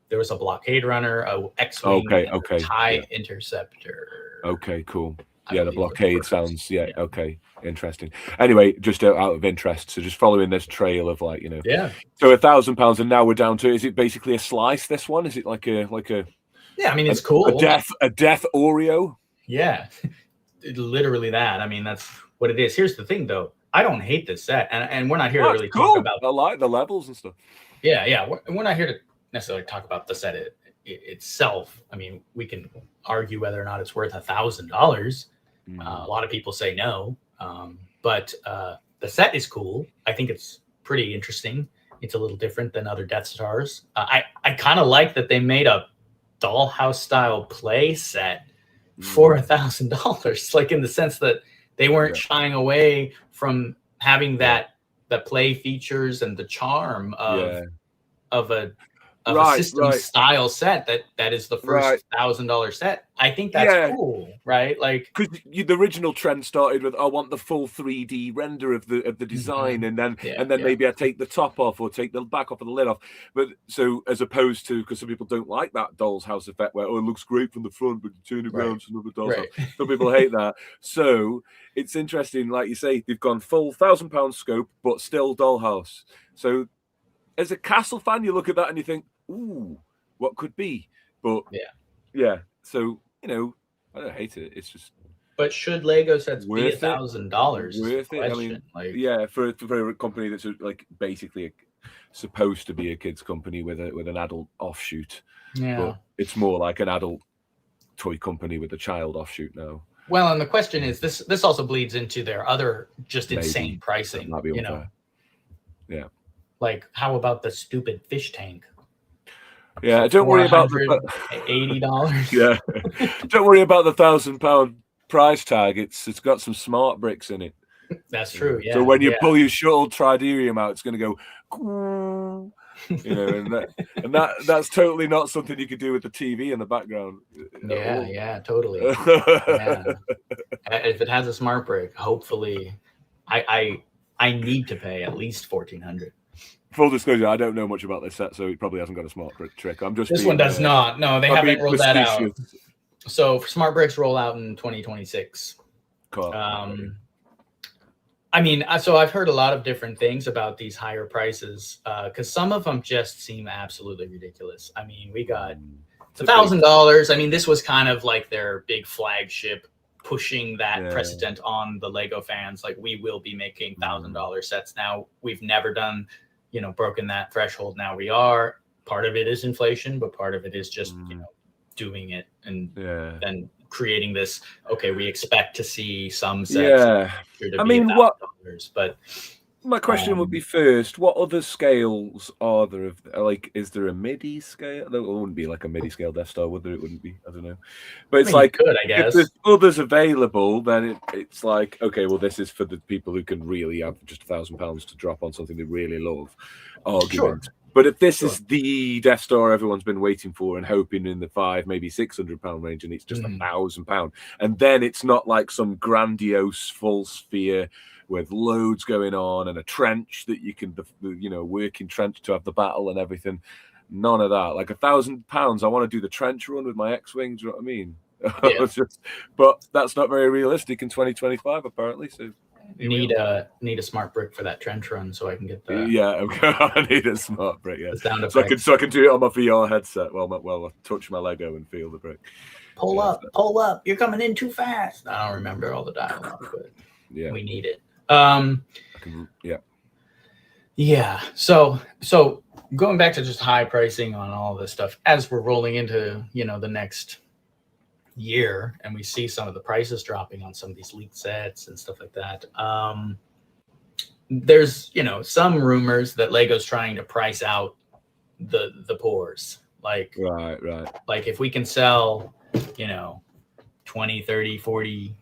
there was a blockade runner, a X-wing, a TIE interceptor. Okay, cool. Yeah, the blockade sounds okay, interesting. Anyway, just out of interest, so just following this trail of So £1,000, and now we're down to, is it basically a slice? This one, is it like a? Yeah, I mean it's cool. A death Oreo. Yeah, literally that. I mean that's what it is. Here's the thing, though. I don't hate this set, and we're not here to really talk about. I like the levels and stuff. Yeah, we're not here to necessarily talk about the set itself. I mean, we can argue whether or not it's worth $1,000. A lot of people say no, but the set is cool. I think it's pretty interesting. It's a little different than other Death Stars. I kind of like that they made a dollhouse style play set for $1,000, like in the sense that they weren't shying away from having the play features and the charm of a system style set that is the first $1,000 set. I think that's cool, right? Like, because the original trend started with, I want the full 3D render of the design, and then maybe I take the top off or take the back off of the lid off. But so as opposed to, because some people don't like that doll's house effect where it looks great from the front, but you turn it around to another doll's house. Some people hate that. So it's interesting, like you say, they've gone full £1,000 scope, but still dollhouse. So as a Castle fan, you look at that and you think, ooh, what could be? But so I don't hate it. It's just. But should Lego sets be $1,000? Worth it? I mean, for a company that's like basically supposed to be a kids company with an adult offshoot. Yeah, but it's more like an adult toy company with a child offshoot now. Well, and the question is, this also bleeds into their other just insane pricing. Yeah. Like, how about the stupid fish tank? Yeah, don't worry about the $80. Yeah, don't worry about the £1,000 price tag. It's got some smart bricks in it. That's true. Yeah. So when you pull your shuttle Triderium out, it's going to go. You know, that's totally not something you could do with the TV in the background. Yeah, totally. Yeah. If it has a smart brick, hopefully, I need to pay at least 1,400. Full disclosure, I don't know much about this set, so it probably hasn't got a smart brick trick. I'm just this one does not. No, they haven't rolled that out. So smart bricks roll out in 2026. Cool. I mean, so I've heard a lot of different things about these higher prices because some of them just seem absolutely ridiculous. I mean, we got $1,000. I mean, this was kind of like their big flagship, pushing that precedent on the Lego fans. Like, we will be making $1,000 sets now. We've never done, broken that threshold. Now we are. Part of it is inflation, but part of it is just doing it and then creating this. Okay, we expect to see some sets. I mean, but my question would be first, what other scales are there? Is there a MIDI scale? There wouldn't be like a MIDI scale Death Star, would there? It wouldn't be. I don't know. But it's I guess. If there's others available, then it's like, okay, well, this is for the people who can really have just £1,000 to drop on something they really love. Argument. Sure. But if this is the Death Star everyone's been waiting for and hoping in the £500, maybe £600 range, and it's just £1,000, and then it's not like some grandiose full sphere with loads going on and a trench that you can, working trench to have the battle and everything. None of that. Like £1,000, I want to do the trench run with my X-wings. You know what I mean? Yeah. But that's not very realistic in 2025, apparently. So. Need a smart brick for that trench run so I can get the I need a smart brick, so I can do it on my VR headset while I touch my Lego and feel the brick. Pull up, you're coming in too fast. I don't remember all the dialogue, but we need it. So going back to just high pricing on all this stuff as we're rolling into the next year, and we see some of the prices dropping on some of these leaked sets and stuff like that. There's some rumors that Lego's trying to price out the pours. Like right. Like if we can sell 20, 30, 40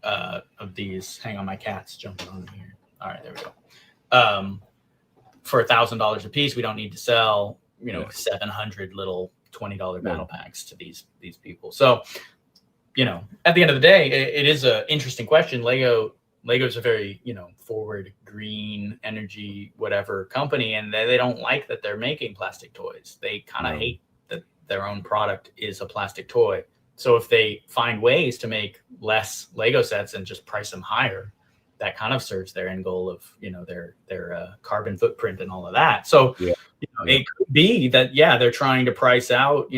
of these. Hang on, my cat's jumping on here. All right, there we go. For $1,000 a piece, we don't need to sell 700 little $20 battle packs to these people. So, at the end of the day, it is an interesting question. Lego's a very, forward green energy, whatever company, and they don't like that they're making plastic toys. They kind of hate that their own product is a plastic toy. So if they find ways to make less Lego sets and just price them higher, that kind of serves their end goal of, their carbon footprint and all of that. So, it could be that, they're trying to price out,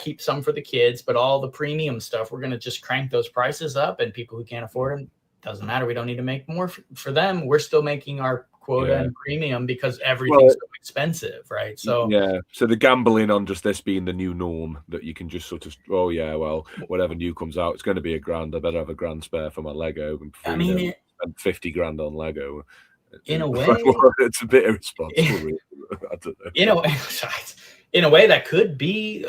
keep some for the kids, but all the premium stuff, we're going to just crank those prices up, and people who can't afford them, doesn't matter. We don't need to make more for them. We're still making our quota and premium because everything's so expensive, right? So so the gambling on just this being the new norm, that you can just sort of, whatever new comes out, it's going to be £1,000. I better have £1,000 spare for my Lego. And I mean, spend 50 grand on Lego. In a way, it's a bit irresponsible. Really. I don't know. In a way, that could be,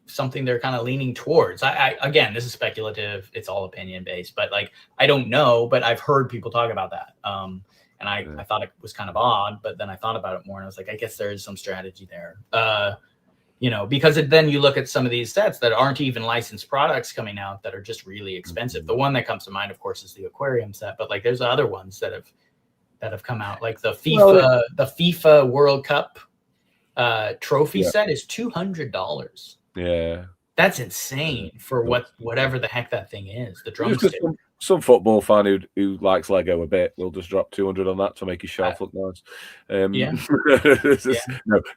something they're kind of leaning towards. I again, this is speculative. It's all opinion based, but I don't know, but I've heard people talk about that. And I thought it was kind of odd, but then I thought about it more, and I was like, I guess there is some strategy there. Because then you look at some of these sets that aren't even licensed products coming out that are just really expensive. The one that comes to mind, of course, is the aquarium set, but there's other ones that have come out, like the FIFA World Cup trophy set is $200. Yeah, that's insane for whatever the heck that thing is. The drumstick. Some football fan who likes Lego a bit will just drop 200 on that to make his shelf look nice. No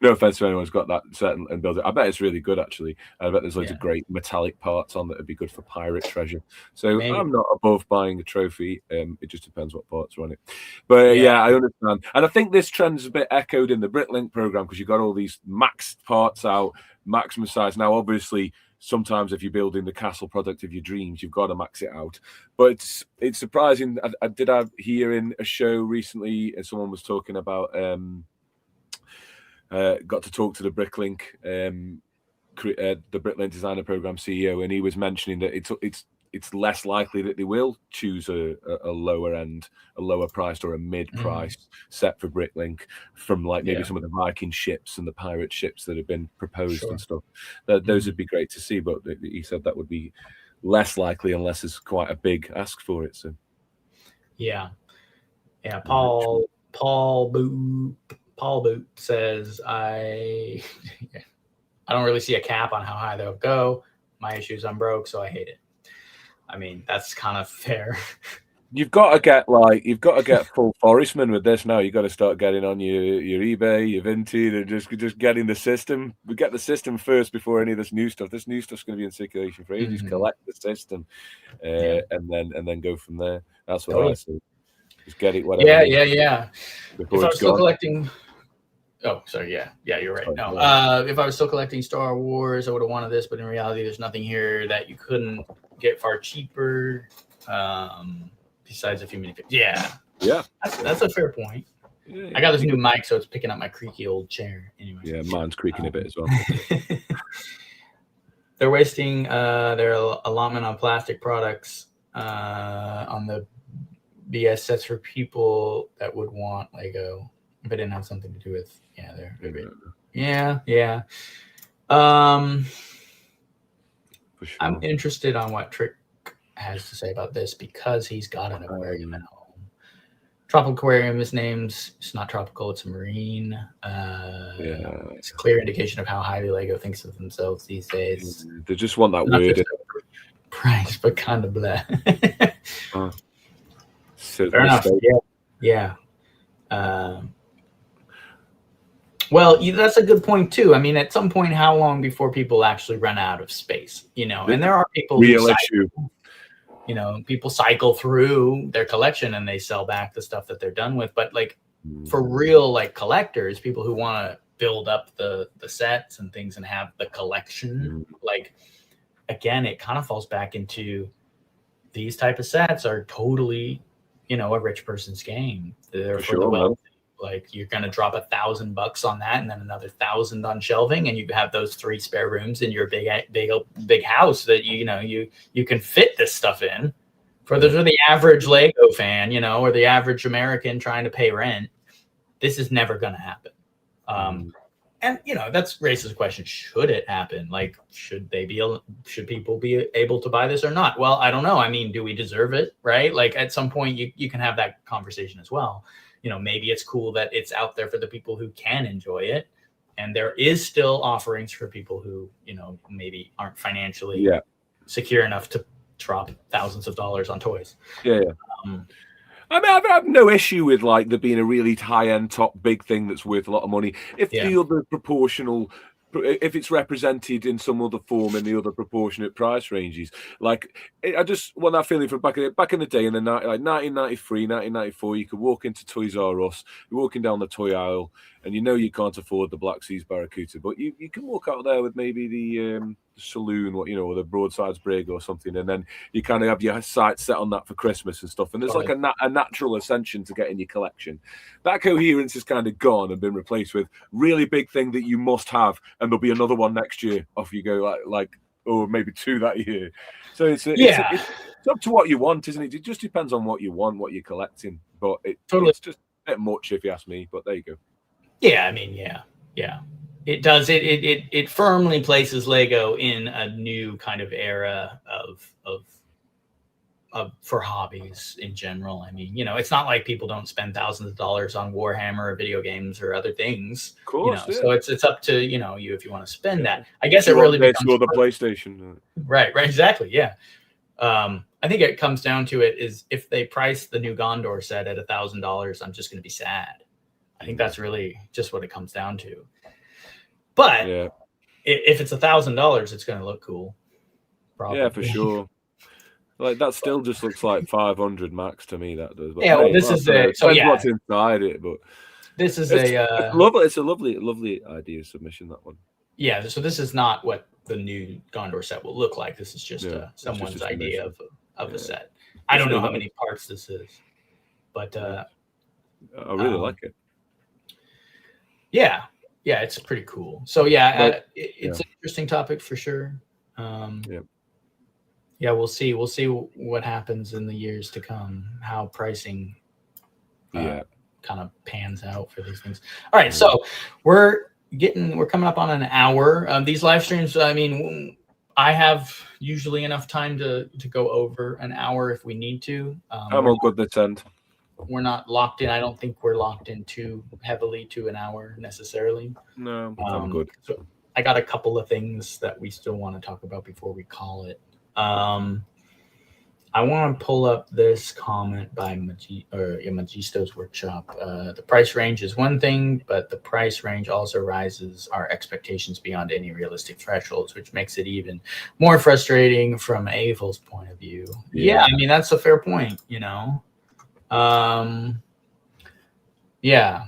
offense to anyone who's got that set and build it. I bet it's really good, actually. I bet there's loads of great metallic parts on that would be good for pirate treasure. So I'm not above buying a trophy. It just depends what parts are on it. But I understand. And I think this trend's a bit echoed in the Bricklink program, because you've got all these maxed parts out, maximum size. Now, obviously, sometimes if you're building the castle product of your dreams, you've got to max it out. But it's surprising. I did hear in a show recently, someone was talking about got to talk to the Bricklink the Bricklink Designer Program CEO, and he was mentioning that it's it's less likely that they will choose a lower end, a lower priced or a mid priced set for Bricklink from like maybe some of the Viking ships and the pirate ships that have been proposed and stuff. Those would be great to see, but he said that would be less likely unless it's quite a big ask for it. So yeah. Paul Boot says I don't really see a cap on how high they'll go. My issue is I'm broke, so I hate it. I mean, that's kind of fair. You've got to get full Forestman with this now. You've got to start getting on your eBay, your Vinted, and just getting the system. We get the system first before any of this new stuff. This new stuff's going to be in circulation for ages. Collect the system, and then go from there. That's what I say. Just get it. Whatever. Yeah. If I was still collecting. Oh, sorry. Yeah, you're right. No, if I was still collecting Star Wars, I would have wanted this, but in reality, there's nothing here that you couldn't get far cheaper. Besides a few minutes. Yeah. That's a fair point. Yeah. I got this new mic, so it's picking up my creaky old chair. Anyway. Yeah, mine's creaking a bit as well. They're wasting their allotment on plastic products on the BS sets for people that would want Lego, if it didn't have something to do with they're great. Yeah. For sure. I'm interested on what Trick has to say about this because he's got an aquarium at home. Tropical aquarium is named. It's not tropical. It's a marine. It's a clear indication of how highly Lego thinks of themselves these days. They just want that word. Price, but kind of blah. Fair enough. Yeah. Well, that's a good point too. I mean, at some point, how long before people actually run out of space? And there are people. Real issue. People cycle through their collection and they sell back the stuff that they're done with. But like for real, like collectors, people who want to build up the sets and things and have the collection, like, again, it kind of falls back into these type of sets are totally, a rich person's game. They're for the wealthy. Like you're going to drop $1,000 on that and then another 1,000 on shelving. And you have those 3 spare rooms in your big house that, you can fit this stuff in for the average Lego fan, or the average American trying to pay rent. This is never going to happen. And, that's raises the question. Should it happen? Like, should people be able to buy this or not? Well, I don't know. I mean, do we deserve it? Right. Like at some point you can have that conversation as well. Maybe it's cool that it's out there for the people who can enjoy it. And there is still offerings for people who, maybe aren't financially secure enough to drop thousands of dollars on toys. Yeah. I mean, I have no issue with like there being a really high-end, top big thing that's worth a lot of money. If the other proportional, if it's represented in some other form in the other proportionate price ranges, like I just want that feeling from back in the day in the 1993, 1994, you could walk into Toys R Us, you're walking down the toy aisle, and you can't afford the Black Seas Barracuda, but you can walk out there with maybe the saloon, or the Broadsides Brig or something, and then you kind of have your sights set on that for Christmas and stuff, and there's like a natural ascension to get in your collection. That coherence is kind of gone and been replaced with really big thing that you must have, and there'll be another one next year. Off you go, like or maybe 2 that year. So it's up to what you want, isn't it? It just depends on what you want, what you're collecting, but it's just a bit much if you ask me, but there you go. Yeah, I mean, yeah. It does. It firmly places Lego in a new kind of era of for hobbies in general. I mean, it's not like people don't spend thousands of dollars on Warhammer or video games or other things. Of course, So it's up to you if you want to spend that. I guess it really becomes the PlayStation. Right, exactly, yeah. I think it comes down to it is if they price the new Gondor set at $1,000, I'm just going to be sad. I think that's really just what it comes down to. But if it's $1,000, it's going to look cool. Probably. Yeah, for sure. Like that still just looks like 500 max to me. That does. But yeah, well, this is what's inside it, but this is it's lovely. It's a lovely idea submission. That one. Yeah. So this is not what the new Gondor set will look like. This is just someone's idea of a set. I don't know how many parts this is, but I really like it. Yeah, it's pretty cool. So it's an interesting topic for sure. Yeah, we'll see. We'll see what happens in the years to come. How pricing Yeah. kind of pans out for these things. All right, so we're coming up on an hour. These live streams, I mean, I have usually enough time to go over an hour if we need to. I'm all good this end. We're not locked in. I don't think we're locked in too heavily to an hour necessarily. No, I'm good. So I got a couple of things that we still want to talk about before we call it. I want to pull up this comment by Magisto's Workshop. The price range is one thing, but the price range also rises our expectations beyond any realistic thresholds, which makes it even more frustrating from Avel's point of view. Yeah, I mean, that's a fair point, you know. Yeah.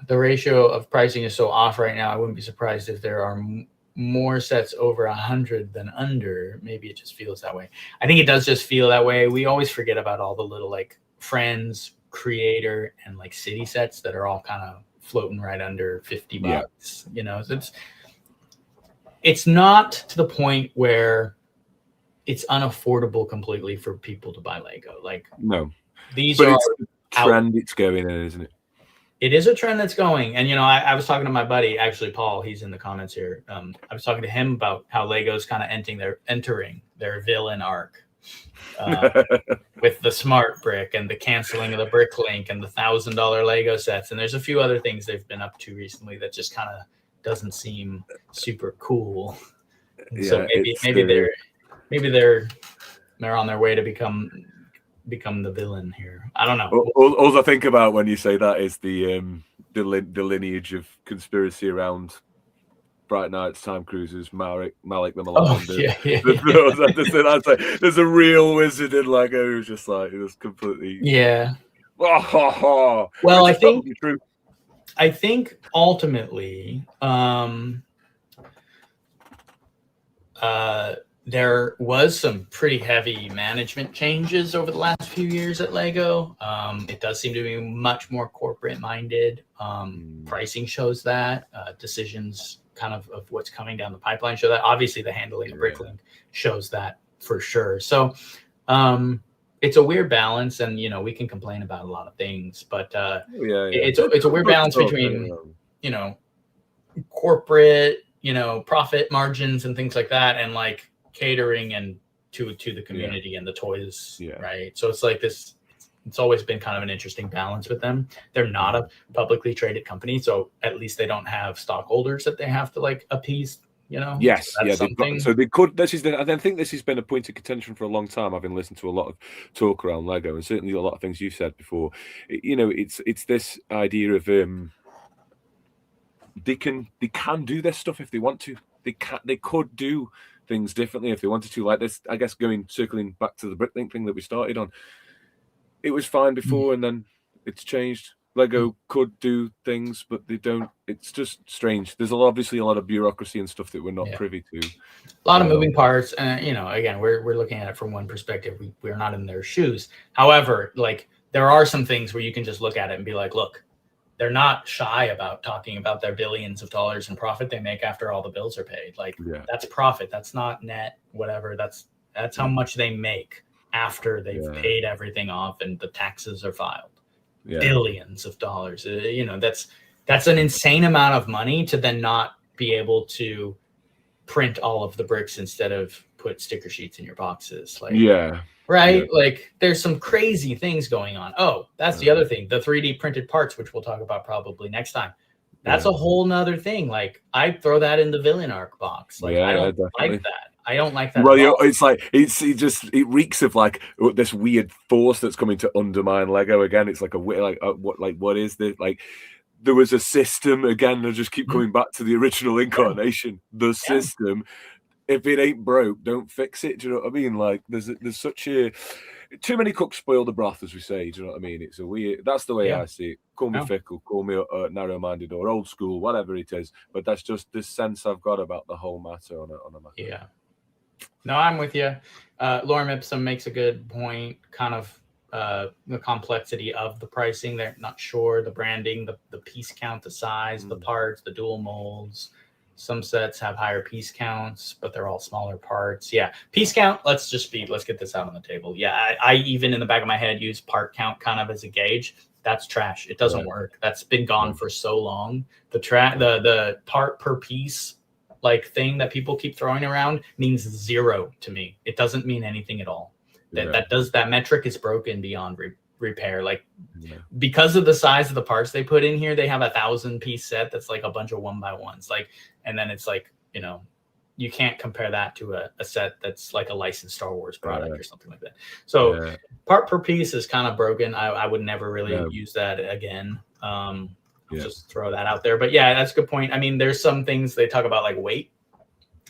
The ratio of pricing is so off right now. I wouldn't be surprised if there are more sets over 100 than under. Maybe it just feels that way. I think it does just feel that way. We always forget about all the little like Friends, Creator, and like City sets that are all kind of floating right under 50 bucks. You know, so it's not to the point where it's unaffordable completely for people to buy Lego. Like, no, these but are it's a trend it's going in, isn't it? It is a trend that's going. And, you know, I was talking to my buddy, actually, Paul, he's in the comments here. I was talking to him about how Lego's kind of entering their villain arc with the smart brick and the canceling of the brick link and the $1,000 Lego sets. And there's a few other things they've been up to recently that just kind of doesn't seem super cool. And so maybe they're on their way to become the villain here. I don't know. All I think about when you say that is the lineage of conspiracy around Bright Nights, Time Cruisers, Malik the Malabanda. There's a real wizard in Lego who's just like, it was completely well, I think ultimately there was some pretty heavy management changes over the last few years at Lego. It does seem to be much more corporate minded. Pricing shows that. Decisions kind of what's coming down the pipeline show that. Obviously, the handling of Bricklink shows that for sure. So it's a weird balance, and you know we can complain about a lot of things, but it's a weird balance between you know corporate profit margins and things like that, and like catering and to the community and the toys, right? So it's like this. It's always been kind of an interesting balance with them. They're not a publicly traded company, so at least they don't have stockholders that they have to like appease. You know. Yes, so they could. I think this has been a point of contention for a long time. I've been listening to a lot of talk around Lego, and certainly a lot of things you've said before. You know, it's this idea of they can do this stuff if they want to. They could do things differently if they wanted to, like this. I guess circling back to the Bricklink thing that we started on, it was fine before and then it's changed. Lego could do things, but they don't. It's just strange. There's obviously a lot of bureaucracy and stuff that we're not privy to. A lot of moving parts, and again, we're looking at it from one perspective. We're not in their shoes. However, like there are some things where you can just look at it and be like, look, they're not shy about talking about their billions of dollars in profit they make after all the bills are paid. Like that's profit. That's not net, whatever. That's how much they make after they've paid everything off and the taxes are filed. Billions of dollars. That's an insane amount of money to then not be able to print all of the bricks instead of put sticker sheets in your boxes. Like right? Yeah. Like there's some crazy things going on. Oh, that's the other thing. The 3D printed parts, which we'll talk about probably next time. That's a whole nother thing. Like I'd throw that in the villain arc box. Like I don't like that. I don't like that. Well, it's like it reeks of like this weird force that's coming to undermine Lego again. It's like what is this? Like there was a system again. I just keep coming back to the original incarnation. The system. If it ain't broke, don't fix it. Do you know what I mean? Like there's such too many cooks spoil the broth, as we say. Do you know what I mean? It's a weird. That's the way I see it. Call me fickle, call me narrow-minded or old school, whatever it is. But that's just the sense I've got about the whole matter on a matter. Yeah. No, I'm with you. Lorem Ipsum makes a good point. Kind of the complexity of the pricing. They're not sure the branding, the piece count, the size, the parts, the dual molds. Some sets have higher piece counts, but they're all smaller parts. Yeah, piece count. Let's get this out on the table. Yeah, I even in the back of my head use part count kind of as a gauge. That's trash. It doesn't work. That's been gone for so long. The part per piece like thing that people keep throwing around means 0 to me. It doesn't mean anything at all. That metric is broken beyond repair. Like because of the size of the parts they put in here, they have 1,000-piece set that's like a bunch of 1x1s. Like, and then it's like, you know, you can't compare that to a set that's like a licensed Star Wars product or something like that. So part per piece is kind of broken. I would never really use that again. Just throw that out there. But yeah, that's a good point. I mean, there's some things they talk about like weight,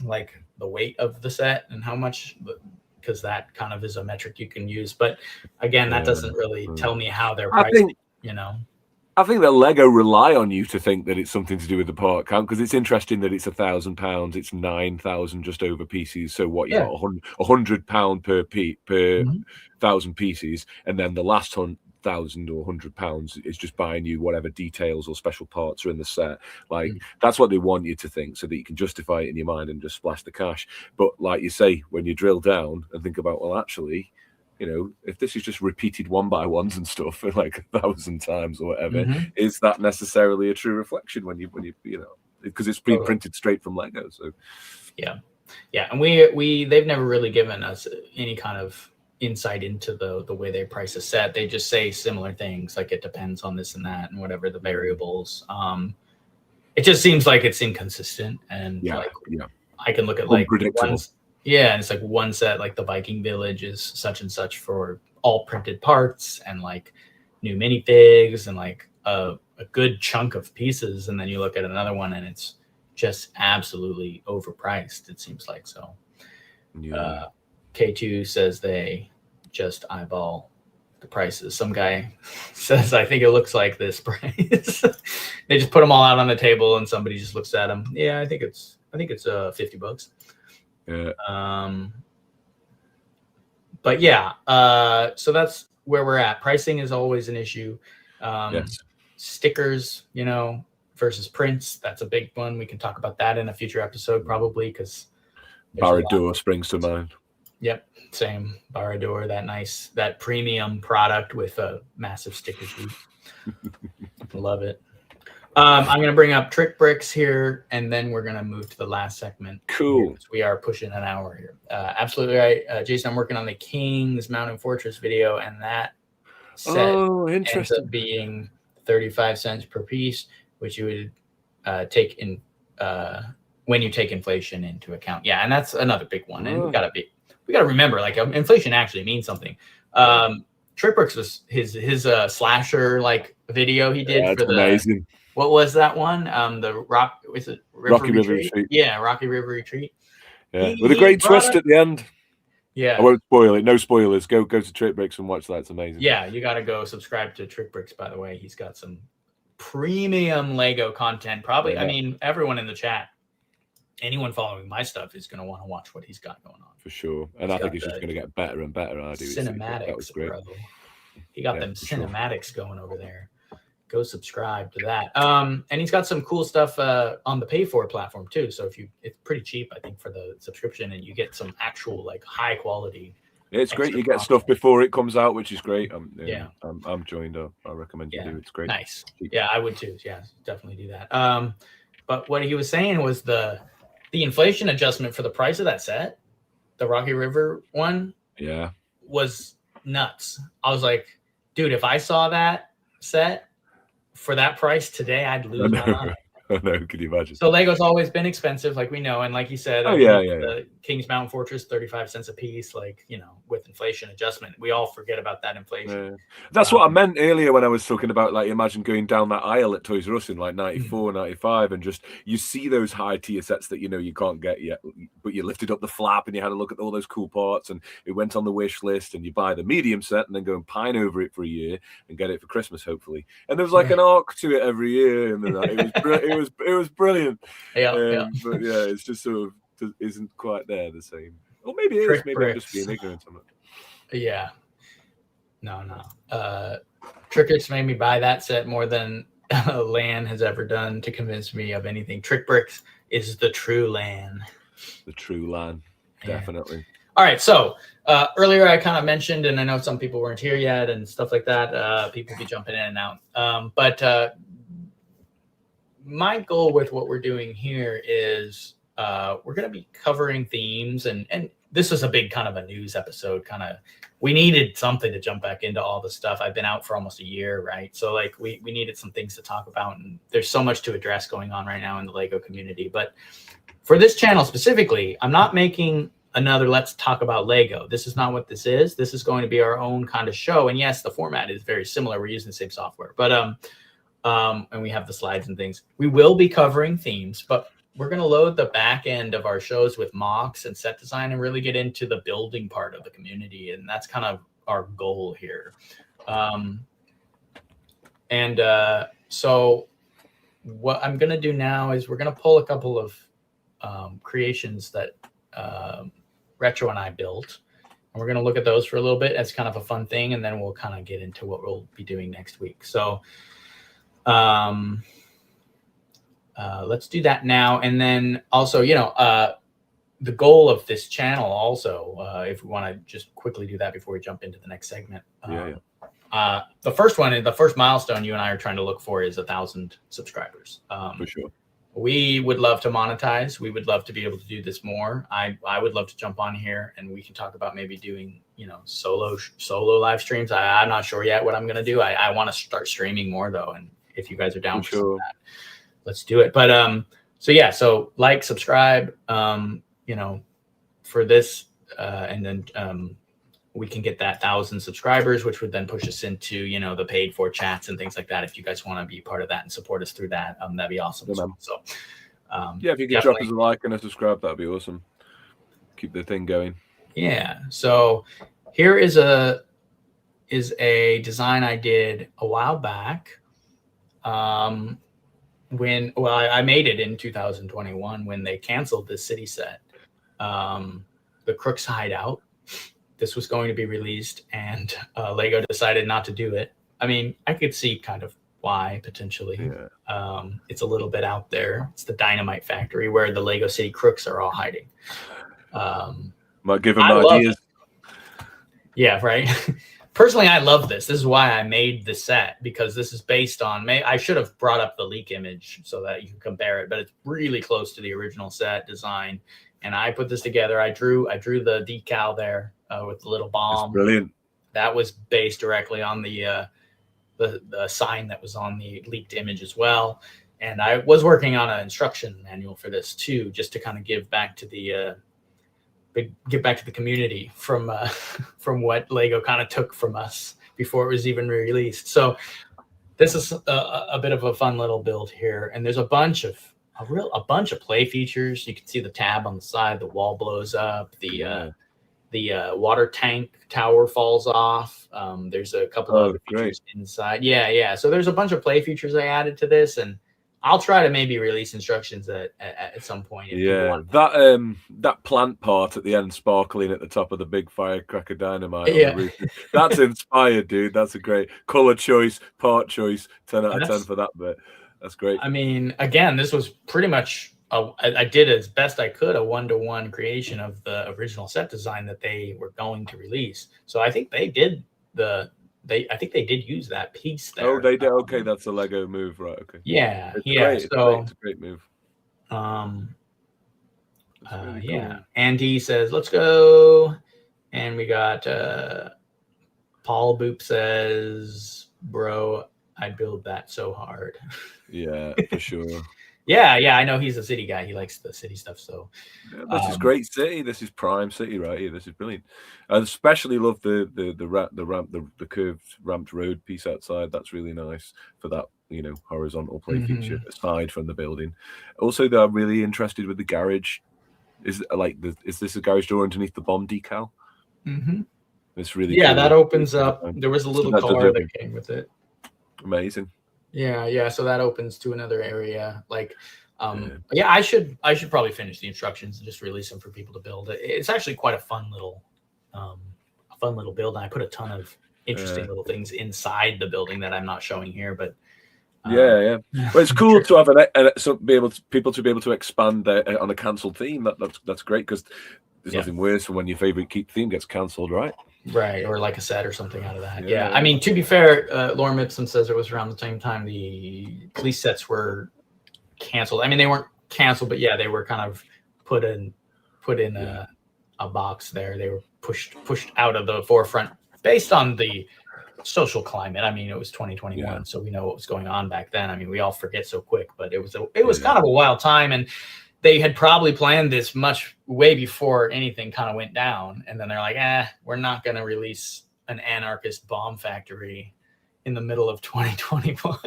like the weight of the set and how much, because that kind of is a metric you can use. But again, that doesn't really tell me how they're pricing, you know. I think that Lego rely on you to think that it's something to do with the part count, because it's interesting that it's £1,000, it's 9,000 just over pieces. So what, you got £100 per 1,000 pieces, and then the last £1,000 or £100 is just buying you whatever details or special parts are in the set. Like that's what they want you to think, so that you can justify it in your mind and just splash the cash. But like you say, when you drill down and think about, well, actually, you know, if this is just repeated 1x1s and stuff for like 1,000 times or whatever, is that necessarily a true reflection when you know, because it's pre-printed straight from Lego? So yeah, and they've never really given us any kind of insight into the way they price a set. They just say similar things, like it depends on this and that and whatever the variables. It just seems like it's inconsistent, and I can look at like ones. Yeah, and it's like one set, like the Viking Village is such and such for all printed parts and like new minifigs and like a good chunk of pieces. And then you look at another one and it's just absolutely overpriced, it seems like. So K2 says they just eyeball the prices. Some guy says, I think it looks like this price. They just put them all out on the table and somebody just looks at them. Yeah, I think it's $50. But yeah, so that's where we're at. Pricing is always an issue. Stickers, you know, versus prints, that's a big one. We can talk about that in a future episode probably, because Barad-dûr springs to mind. Yep, same. Barad-dûr, that premium product with a massive sticker sheet. Love it. I'm going to bring up Trick Bricks here, and then we're going to move to the last segment. Cool. We are pushing an hour here. Absolutely right. Jason, I'm working on the King's Mountain Fortress video, and that set ends up being 35 cents per piece, which you would take in when you take inflation into account. Yeah, and that's another big one. And we got to remember, like, inflation actually means something. Trick Bricks was his slasher like video he did for the amazing. What was that one? Rocky River Retreat. Yeah, Rocky River Retreat. Yeah, with a great twist at the end. Yeah, I won't spoil it. No spoilers. Go to Trick Bricks and watch that. It's amazing. Yeah, you got to go subscribe to Trick Bricks. By the way, he's got some premium Lego content. Probably, I mean, everyone in the chat, anyone following my stuff is going to want to watch what he's got going on. For sure, and I think it's just going to get better and better. Cinematics, that was great. Bro. He got them cinematics going over there. Go subscribe to that. And he's got some cool stuff on the pay for platform too. So it's pretty cheap, I think, for the subscription, and you get some actual like high quality. Yeah, it's great. You get stuff before it comes out, which is great. I'm joined up. I recommend you do. It's great. Nice. Yeah, I would too. Yeah, definitely do that. But what he was saying was the inflation adjustment for the price of that set, the Rocky River one, was nuts. I was like, dude, if I saw that set for that price today, I'd lose my mind. I know, can you imagine? So Lego's always been expensive, like we know, and like you said, the King's Mountain Fortress, 35 cents a piece, like, you know, with inflation adjustment, we all forget about that inflation. Yeah. That's what I meant earlier when I was talking about, like, imagine going down that aisle at Toys R Us in like 94, 95, and just you see those high tier sets that you know you can't get yet, but you lifted up the flap and you had a look at all those cool parts, and it went on the wish list, and you buy the medium set and then go and pine over it for a year and get it for Christmas, hopefully. And there was like an arc to it every year, and it was brilliant. But yeah, it's just sort of isn't quite there the same. Or maybe it is. Maybe I'm just being ignorant on it. Yeah. No. Trick Bricks made me buy that set more than Lan has ever done to convince me of anything. Trick Bricks is the true LAN. The true LAN, definitely. All right, so earlier I kind of mentioned, and I know some people weren't here yet and stuff like that. People be jumping in and out. But my goal with what we're doing here is we're going to be covering themes, and this is a big kind of a news episode. We needed something to jump back into all the stuff. I've been out for almost a year, right? So like we needed some things to talk about, and there's so much to address going on right now in the Lego community. But for this channel specifically, I'm not making another Let's Talk About Lego. This is not what this is. This is going to be our own kind of show. And yes, the format is very similar. We're using the same software, but and we have the slides and things. We will be covering themes, but we're going to load the back end of our shows with mocks and set design and really get into the building part of the community. And that's kind of our goal here. So what I'm going to do now is we're going to pull a couple of creations that Retro and I built. And we're going to look at those for a little bit as kind of a fun thing. And then we'll kind of get into what we'll be doing next week. So let's do that now. And then also, the goal of this channel also, if we want to just quickly do that before we jump into the next segment. The first milestone you and I are trying to look for is 1,000 subscribers. For sure. We would love to monetize. We would love to be able to do this more. I would love to jump on here and we can talk about maybe doing, solo live streams. I'm not sure yet what I'm going to do. I want to start streaming more though. And if you guys are down for that, let's do it. But so like, subscribe, for this, and then we can get that 1,000 subscribers, which would then push us into, the paid for chats and things like that. If you guys want to be part of that and support us through that, that'd be awesome. So, if you can drop us a like and a subscribe, that'd be awesome. Keep the thing going. Yeah. So here is a design I did a while back. I made it in 2021 when they canceled this city set, the Crooks Hideout. This was going to be released, and Lego decided not to do it. I mean, I could see kind of why potentially. Yeah. It's a little bit out there. It's the Dynamite Factory where the Lego City Crooks are all hiding. Might give them ideas. Yeah, right. Personally, I love this. This is why I made the set, because this is based on. I should have brought up the leak image so that you can compare it, but it's really close to the original set design. And I put this together. I drew the decal there with the little bomb. That's brilliant. That was based directly on the sign that was on the leaked image as well. And I was working on an instruction manual for this too, just to kind of give back to the community from what Lego kind of took from us before it was even released. So this is a bit of a fun little build here, and there's a bunch of play features. You can see the tab on the side, the wall blows up, the water tank tower falls off. There's a couple of other features inside. Yeah. So there's a bunch of play features I added to this, and I'll try to maybe release instructions at some point. That plant part at the end, sparkling at the top of the big firecracker dynamite. Yeah, on the roof. That's inspired, dude. That's a great color choice, part choice. 10 out of 10 for that bit. That's great. I mean, again, this was pretty much I did as best I could a 1-to-1 creation of the original set design that they were going to release. So I think they did use that piece there. Oh, they did. Okay, that's a Lego move, right? Okay. Yeah, it's yeah. It's a great move. Really cool. Andy says, "Let's go," and we got Paul Boop says, "Bro, I'd build that so hard." Yeah, for sure. Yeah, I know he's a city guy. He likes the city stuff. So this is great city. This is prime city right here. This is brilliant. I especially love the curved ramped road piece outside. That's really nice for that horizontal play feature aside from the building. Also, they're really interested with the garage. Is this a garage door underneath the bomb decal? Mm-hmm. It's really cool. That opens up. There was a little car that came with it. Amazing. Yeah. So that opens to another area. I should probably finish the instructions and just release them for people to build. It's actually quite a fun little build. And I put a ton of interesting little things inside the building that I'm not showing here, but Yeah. Well, it's cool to have people to be able to expand on a cancelled theme. That's great, because there's nothing worse than when your favorite theme gets cancelled, right? Right, or like a set or something out of that. Yeah. I mean, to be fair, Lorem Ipsum says it was around the same time the police sets were canceled. I mean, they weren't canceled, but yeah, they were kind of put in a box there. They were pushed out of the forefront based on the social climate. I mean, it was 2021, so we know what was going on back then. I mean, we all forget so quick, but it was kind of a wild time, and they had probably planned this way before anything kind of went down. And then they're like, we're not going to release an anarchist bomb factory in the middle of 2021.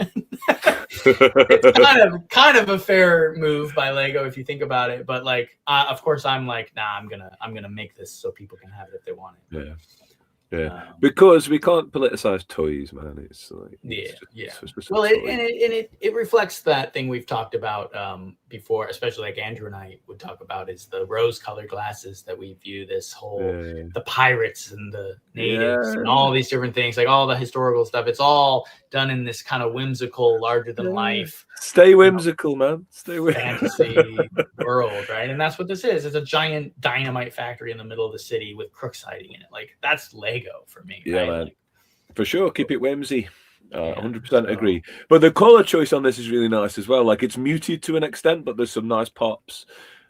It's kind of a fair move by Lego if you think about it. But like, of course, I'm like, nah, I'm gonna make this so people can have it if they want it. Yeah, because we can't politicize toys, man. It's like well, it reflects that thing we've talked about before, especially like Andrew and I would talk about, is the rose-colored glasses that we view this whole the pirates and the natives and all these different things, like all the historical stuff. It's all done in this kind of whimsical, larger than life. Stay whimsical, man. Stay fantasy world, right? And that's what this is. It's a giant dynamite factory in the middle of the city with crooks hiding in it. Like, that's Lego for me. Yeah, right? man. For sure. Keep it whimsy. 100% agree. But the color choice on this is really nice as well. Like, it's muted to an extent, but there's some nice pops.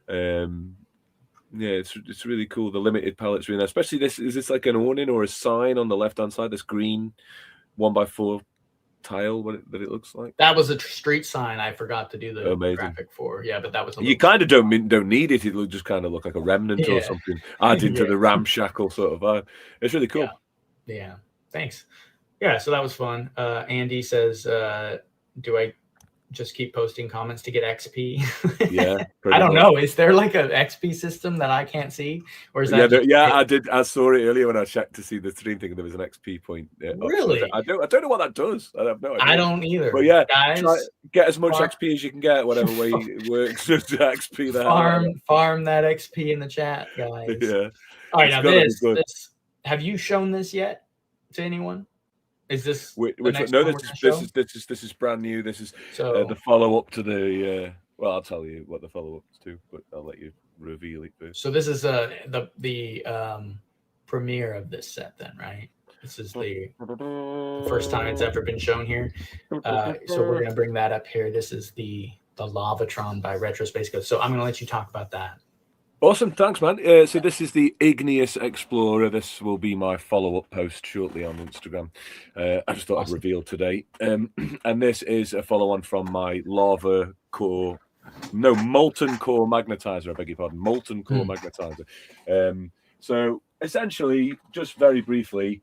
It's really cool. The limited palette's really nice. Especially this. Is this like an awning or a sign on the left-hand side? This green 1x4 tile, that it looks like. That was a street sign I forgot to do the graphic for. Yeah, but that was you kind of don't need it. It will just kind of look like a remnant or something added to the ramshackle sort of vibe. It's really cool. Yeah. Thanks. Yeah, so that was fun. Andy says, do I just keep posting comments to get XP? Yeah. I don't know. Is there like an XP system that I can't see? Or is that I did. I saw it earlier when I checked to see the stream thing. There was an XP point. Really? I don't know what that does. I have no idea. I don't either. But yeah, guys, get as much XP as you can get, whatever way it works. Just XP there. Farm that XP in the chat, guys. Yeah. All right, now this. Have you shown this yet to anyone? Is this which no? This is brand new. This is the follow up to the. Well, I'll tell you what the follow up to, but I'll let you reveal it first. So this is the premiere of this set, then, right? This is the first time it's ever been shown here. So we're gonna bring that up here. This is the Lavatron by Retro Space Ghost. So I'm gonna let you talk about that. Awesome, thanks, man. So this is the Igneous Explorer. This will be my follow-up post shortly on Instagram. I just thought I'd reveal today. And this is a follow-on from my Molten Core Magnetizer. I beg your pardon, Molten Core Magnetizer. So essentially, just very briefly,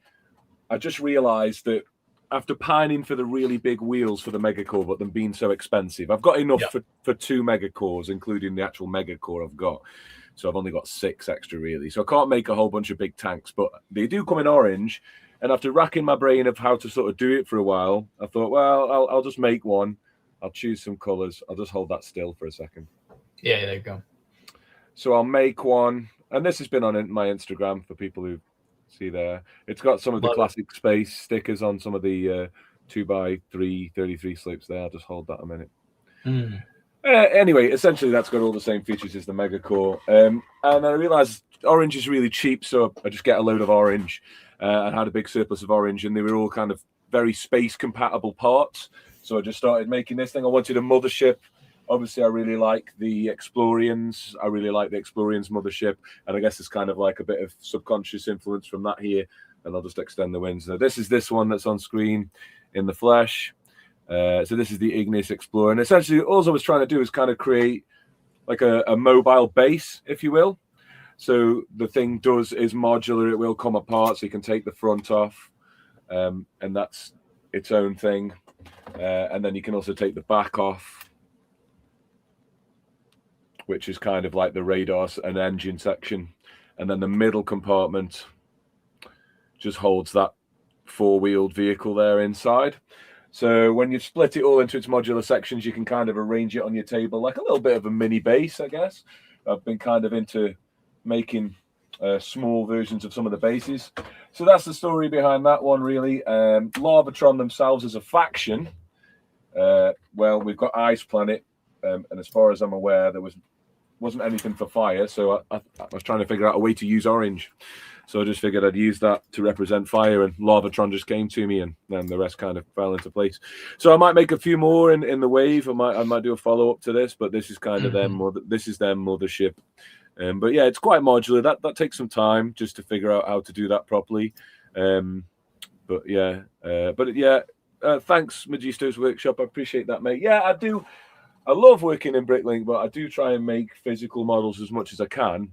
I just realised that after pining for the really big wheels for the Megacore, but them being so expensive, I've got enough for 2 Megacores, including the actual Megacore I've got. So I've only got 6 extra, really. So I can't make a whole bunch of big tanks, but they do come in orange. And after racking my brain of how to sort of do it for a while, I thought, well, I'll just make one. I'll choose some colors. I'll just hold that still for a second. Yeah, there you go. So I'll make one. And this has been on my Instagram for people who see there. It's got some of the classic space stickers on some of the 2x3 33 slips there. I'll just hold that a minute. Anyway, essentially that's got all the same features as the Megacore. And I realized orange is really cheap, so I just get a load of orange. I had a big surplus of orange, and they were all kind of very space compatible parts. So I just started making this thing. I wanted a mothership. Obviously, I really like the Explorians. I really like the Explorians mothership. And I guess it's kind of like a bit of subconscious influence from that here. And I'll just extend the wings. So this is this one that's on screen in the flesh. So this is the Igneous Explorer. And essentially, all I was trying to do is kind of create like a mobile base, if you will. So the thing is modular. It will come apart, so you can take the front off. And that's its own thing. And then you can also take the back off, which is kind of like the radar and engine section. And then the middle compartment just holds that 4-wheeled vehicle there inside. So when you split it all into its modular sections, you can kind of arrange it on your table like a little bit of a mini base, I guess. I've been kind of into making small versions of some of the bases. So that's the story behind that one, really. Lavatron themselves as a faction Well, we've got Ice Planet, and as far as I'm aware, there wasn't anything for fire, so I was trying to figure out a way to use orange. So I just figured I'd use that to represent fire, and Lavatron just came to me, and then the rest kind of fell into place. So I might make a few more in the wave. I might do a follow up to this, but this is kind of them. This is their mothership. But yeah, it's quite modular. That takes some time just to figure out how to do that properly. But yeah, thanks, Magisto's Workshop. I appreciate that, mate. Yeah, I do. I love working in Bricklink, but I do try and make physical models as much as I can.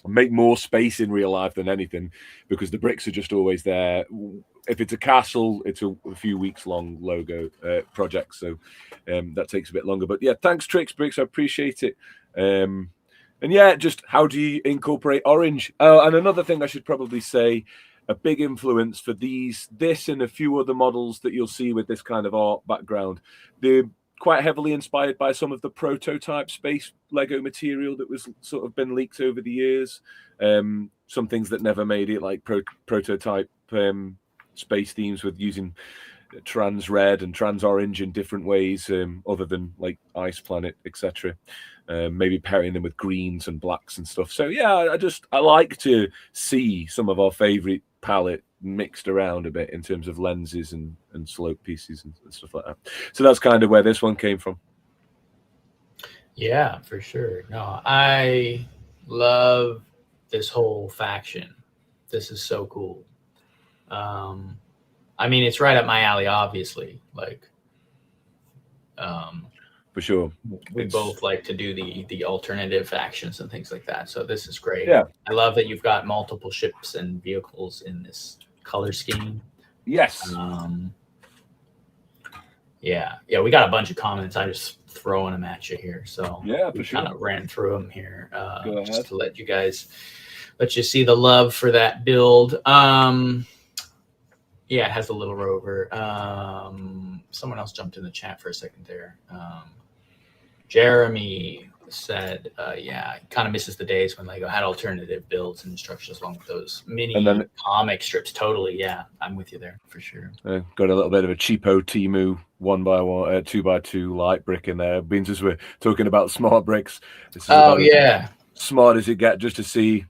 Make more space in real life than anything, because the bricks are just always there. If it's a castle, it's a few weeks long logo project, so that takes a bit longer. But yeah, thanks, Tricks Bricks. I appreciate it. And yeah, just how do you incorporate orange? And another thing I should probably say, a big influence for this and a few other models that you'll see with this kind of art background, they're quite heavily inspired by some of the prototype space Lego material that was sort of been leaked over the years. Some things that never made it, like prototype space themes with using trans red and trans orange in different ways, other than like Ice Planet, etc. Maybe pairing them with greens and blacks and stuff. So yeah, I like to see some of our favorite palette mixed around a bit in terms of lenses and slope pieces and stuff like that. So that's kind of where this one came from. Yeah, for sure. No, I love this whole faction. This is so cool. I mean, it's right up my alley, obviously. Like, for sure, we both like to do the alternative factions and things like that. So this is great. Yeah, I love that you've got multiple ships and vehicles in this color scheme. Yes. Yeah, we got a bunch of comments. I just throwing them at you here. So yeah, we sure. kind of ran through them here just to let you see the love for that build. Yeah, it has a little rover. Someone else jumped in the chat for a second there. Jeremy said, yeah, he kind of misses the days when Lego had alternative builds and instructions along with those mini comic strips. Totally, yeah, I'm with you there for sure. Got a little bit of a cheapo Temu 1x1, 2x2 light brick in there. Being as we're talking about smart bricks, this is as smart as it gets, just to see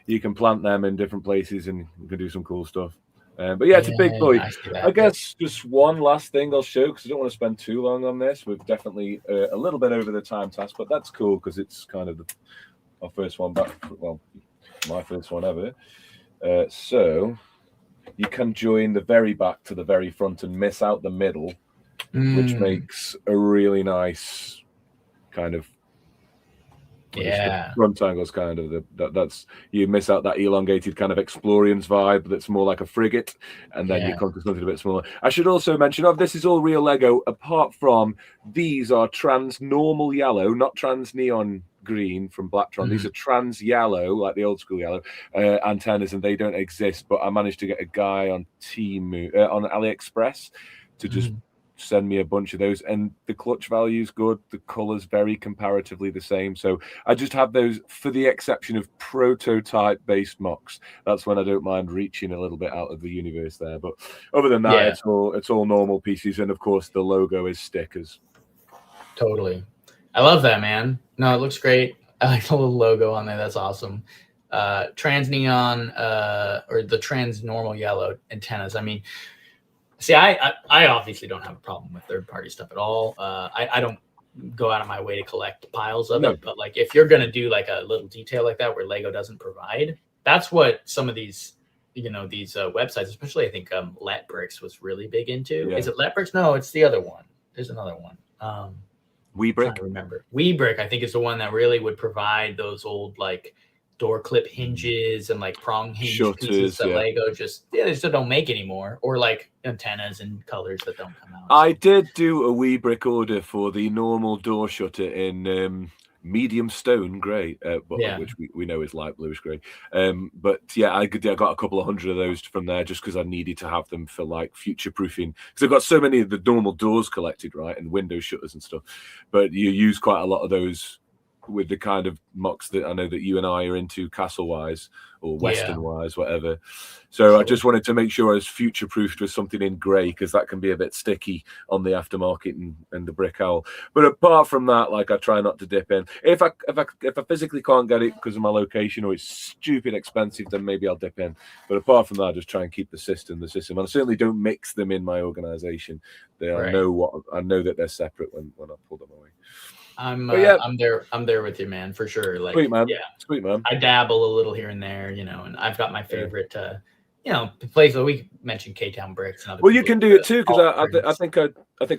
you can plant them in different places and you can do some cool stuff. But yeah, it's a big boy. I guess just one last thing I'll show, because I don't want to spend too long on this. We've definitely a little bit over the time task, but that's cool because it's kind of our first one back. Well, my first one ever. So you can join the very back to the very front and miss out the middle, which makes a really nice kind of front angles, kind of that's you miss out that elongated kind of Explorians vibe that's more like a frigate, and then you come to something a bit smaller. I should also mention, this is all real Lego, apart from these are trans normal yellow, not trans neon green from Blacktron. These are trans yellow, like the old school yellow antennas, and they don't exist, but I managed to get a guy on Temu on AliExpress to just send me a bunch of those, and the clutch value is good, the colors very comparatively the same, so I just have those for the exception of prototype based mocks. That's when I don't mind reaching a little bit out of the universe there, but other than that, it's all normal pieces, and of course the logo is stickers. Totally. I love that, man. No, it looks great. I like the little logo on there. That's awesome. Trans neon or the trans normal yellow antennas. I mean, see, I obviously don't have a problem with third-party stuff at all. I don't go out of my way to collect piles of it, but like if you're gonna do like a little detail like that where Lego doesn't provide, that's what some of these, these websites, especially I think Let Bricks was really big into. Is it Let Bricks? No, it's the other one. There's another one. WeBrick. I remember WeBrick. I think is the one that really would provide those old like door clip hinges and like prong hinge pieces that Lego just don't make anymore, or like antennas and colors that don't come out. I did do a WeBrick order for the normal door shutter in medium stone grey, which we know is light bluish grey. But yeah, I got a couple of hundred of those from there just because I needed to have them for like future proofing, because I've got so many of the normal doors collected, right, and window shutters and stuff. But you use quite a lot of those with the kind of mocks that I know that you and I are into, castle wise or western wise, whatever. So I just wanted to make sure I was future proofed with something in grey, because that can be a bit sticky on the aftermarket and the Brick Owl. But apart from that, like, I try not to dip in. If I physically can't get it because of my location or it's stupid expensive, then maybe I'll dip in. But apart from that, I just try and keep the system. And I certainly don't mix them in my organization. I know that they're separate when I pull them away. I'm there with you, man, for sure. Like, sweet man. I dabble a little here and there, you know, and I've got my favorite, you know, place where we mentioned K-Town Bricks. And well, you can do it too, because I think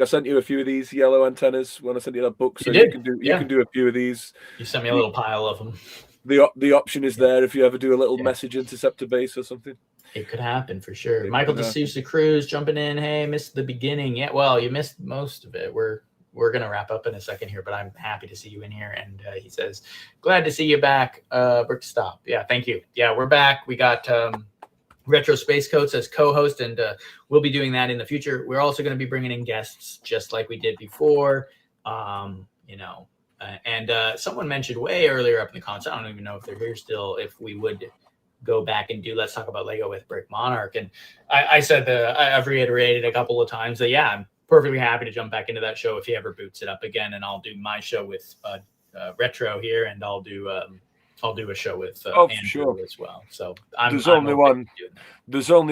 I sent you a few of these yellow antennas when I sent you that book. So you can do a few of these. You sent me a little pile of them. The option is there if you ever do a little message interceptor base or something. It could happen for sure. Michael DeSouza Cruz jumping in. Hey, missed the beginning. Yeah, well, you missed most of it. We're going to wrap up in a second here, but I'm happy to see you in here. And he says, glad to see you back, Brick Stop. Yeah, thank you. Yeah, we're back. We got Retro Space Coats as co-host, and we'll be doing that in the future. We're also going to be bringing in guests just like we did before. You know, and someone mentioned way earlier up in the comments, I don't even know if they're here still, if we would go back and do Let's Talk About Lego with Brick Monarch. And I said I've reiterated a couple of times that, yeah, I'm perfectly happy to jump back into that show if he ever boots it up again, and I'll do my show with Retro here, and I'll do a show with Andrew as well. So there's only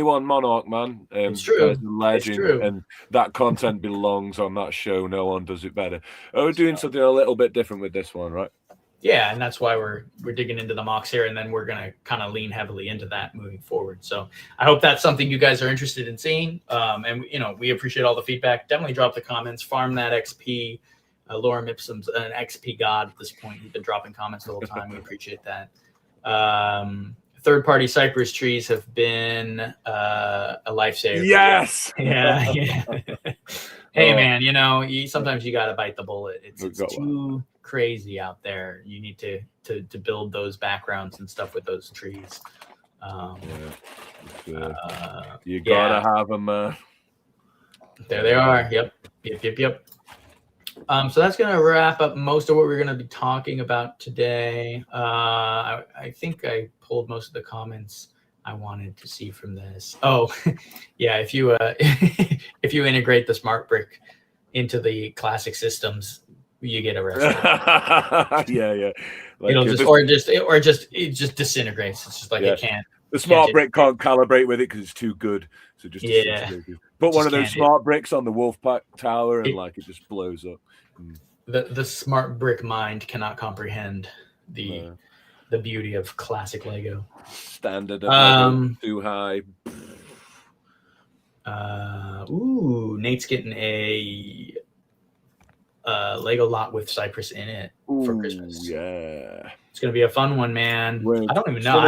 one Monarch, man. It's true. Legend, it's true. And that content belongs on that show. No one does it better. We're doing something a little bit different with this one, right? Yeah, and that's why we're digging into the mocks here, and then we're gonna kind of lean heavily into that moving forward. So I hope that's something you guys are interested in seeing. And you know, we appreciate all the feedback. Definitely drop the comments. Farm that XP. Lorem Ipsum's an XP god at this point. He's been dropping comments the whole time. We appreciate that. Third-party cypress trees have been a lifesaver. Yes. Yeah. Hey, man, you know, sometimes you got to bite the bullet. It's too crazy out there. You need to build those backgrounds and stuff with those trees. You gotta have them. There they are. Yep. So that's going to wrap up most of what we're going to be talking about today. I think I pulled most of the comments I wanted to see from this. Oh, yeah. If you if you integrate the Smart Brick into the classic systems, you get arrested. Yeah. Like, it just disintegrates. It's just like it can't. The Smart Brick can't calibrate with it because it's too good. So just put one of those Smart Bricks on the Wolfpack Tower and like it just blows up. The Smart Brick mind cannot comprehend the beauty of classic Lego. Standard of too high. Nate's getting a Lego lot with Cypress in it for Christmas. Yeah. It's going to be a fun one, man. I don't even know.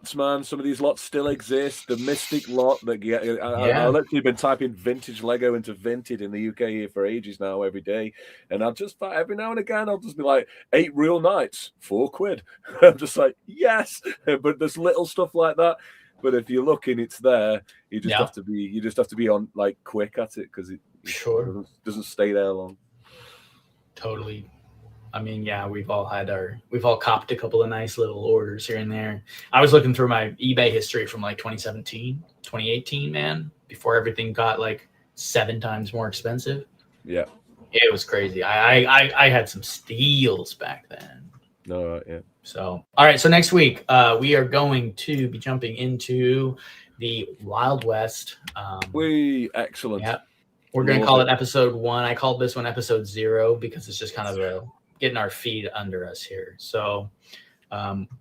Some of these lots still exist. The Mystic lot that I've literally been typing vintage Lego into Vinted in the UK here for ages now, every day. And I'll just every now and again, I'll just be like, 8 real knights, £4. I'm just like, yes. But there's little stuff like that. But if you're looking, it's there. You just have to be on like quick at it because it doesn't stay there long. Totally. I mean, yeah, we've all copped a couple of nice little orders here and there. I was looking through my eBay history from like 2017, 2018, man, before everything got like 7 times more expensive. Yeah. It was crazy. I had some steals back then. No, yeah. So, all right. So next week, we are going to be jumping into the Wild West. Excellent. Yeah. We're going to call it episode 1. I called this one episode 0 because it's just kind of getting our feet under us here. So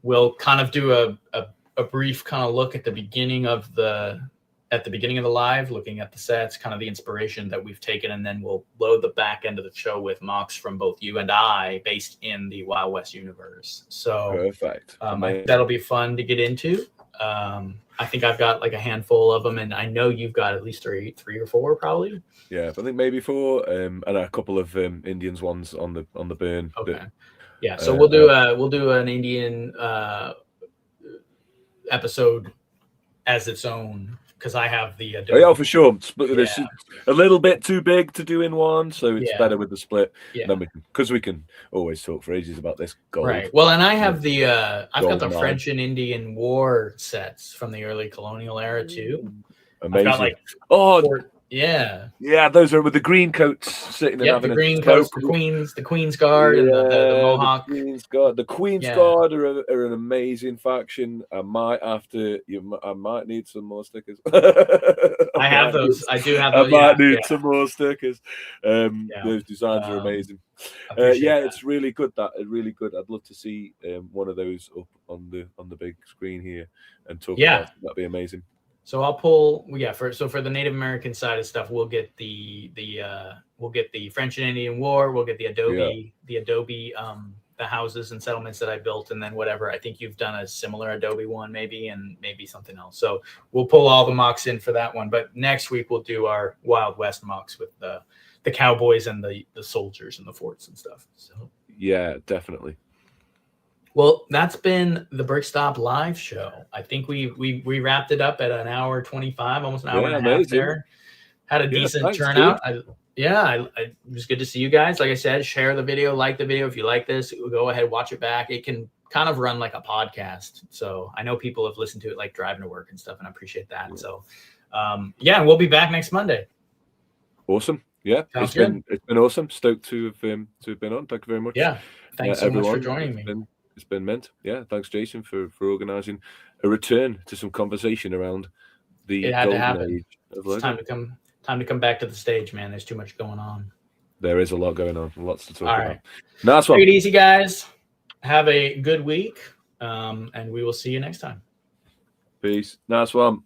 we'll kind of do a brief kind of look at the beginning of the live, looking at the sets, kind of the inspiration that we've taken, and then we'll load the back end of the show with mocks from both you and I based in the Wild West universe. So perfect. That'll be fun to get into. I think I've got like a handful of them, and I know you've got at least three or four probably. Yeah, I think maybe 4, and a couple of Indians ones on the burn. Okay. Yeah, so we'll do an Indian episode as its own because I have the Oh, Adobe. yeah, for sure. Split Yeah. this a little bit too big to do in one, so it's Yeah. better with the split. Yeah. Then we can always talk for ages about this gold. Right. Well, and I have the I've got the Goldeneye. French and Indian War sets from the early colonial era too. Amazing. I've got like yeah. Yeah, those are with the green coats sitting and Yep, having the a green smoke. coats, the Queen's Guard, and the Mohawk. The Queen's Guard are an amazing faction. I might need some more stickers. I have those. I do have those. I might need some more stickers. Those designs are amazing. It's really good. Really good. I'd love to see one of those up on the big screen here and talk about it. That'd be amazing. So I'll pull for the Native American side of stuff, we'll get the French and Indian War, we'll get the Adobe the houses and settlements that I built, and then whatever. I think you've done a similar Adobe one maybe, and maybe something else. So we'll pull all the mocks in for that one. But next week we'll do our Wild West mocks with the cowboys and the soldiers and the forts and stuff. So yeah, definitely. Well, that's been the Brickstop live show. I think we wrapped it up at an hour 25, almost an hour and a half there. Had a decent turnout. It was good to see you guys. Like I said, share the video, like the video. If you like this, go ahead, watch it back. It can kind of run like a podcast. So I know people have listened to it like driving to work and stuff, and I appreciate that. So we'll be back next Monday. Awesome. Yeah, it's been awesome. Stoked to have been on. Thank you very much. Yeah, thanks so much for joining me. It's been meant. Yeah, thanks, Jason, for organising a return to some conversation around the golden age of LEGO. It's time to come back to the stage, man. There's too much going on. There is a lot going on. Lots to talk about. Right. Nice one. Take it easy, guys. Have a good week, and we will see you next time. Peace. Nice one.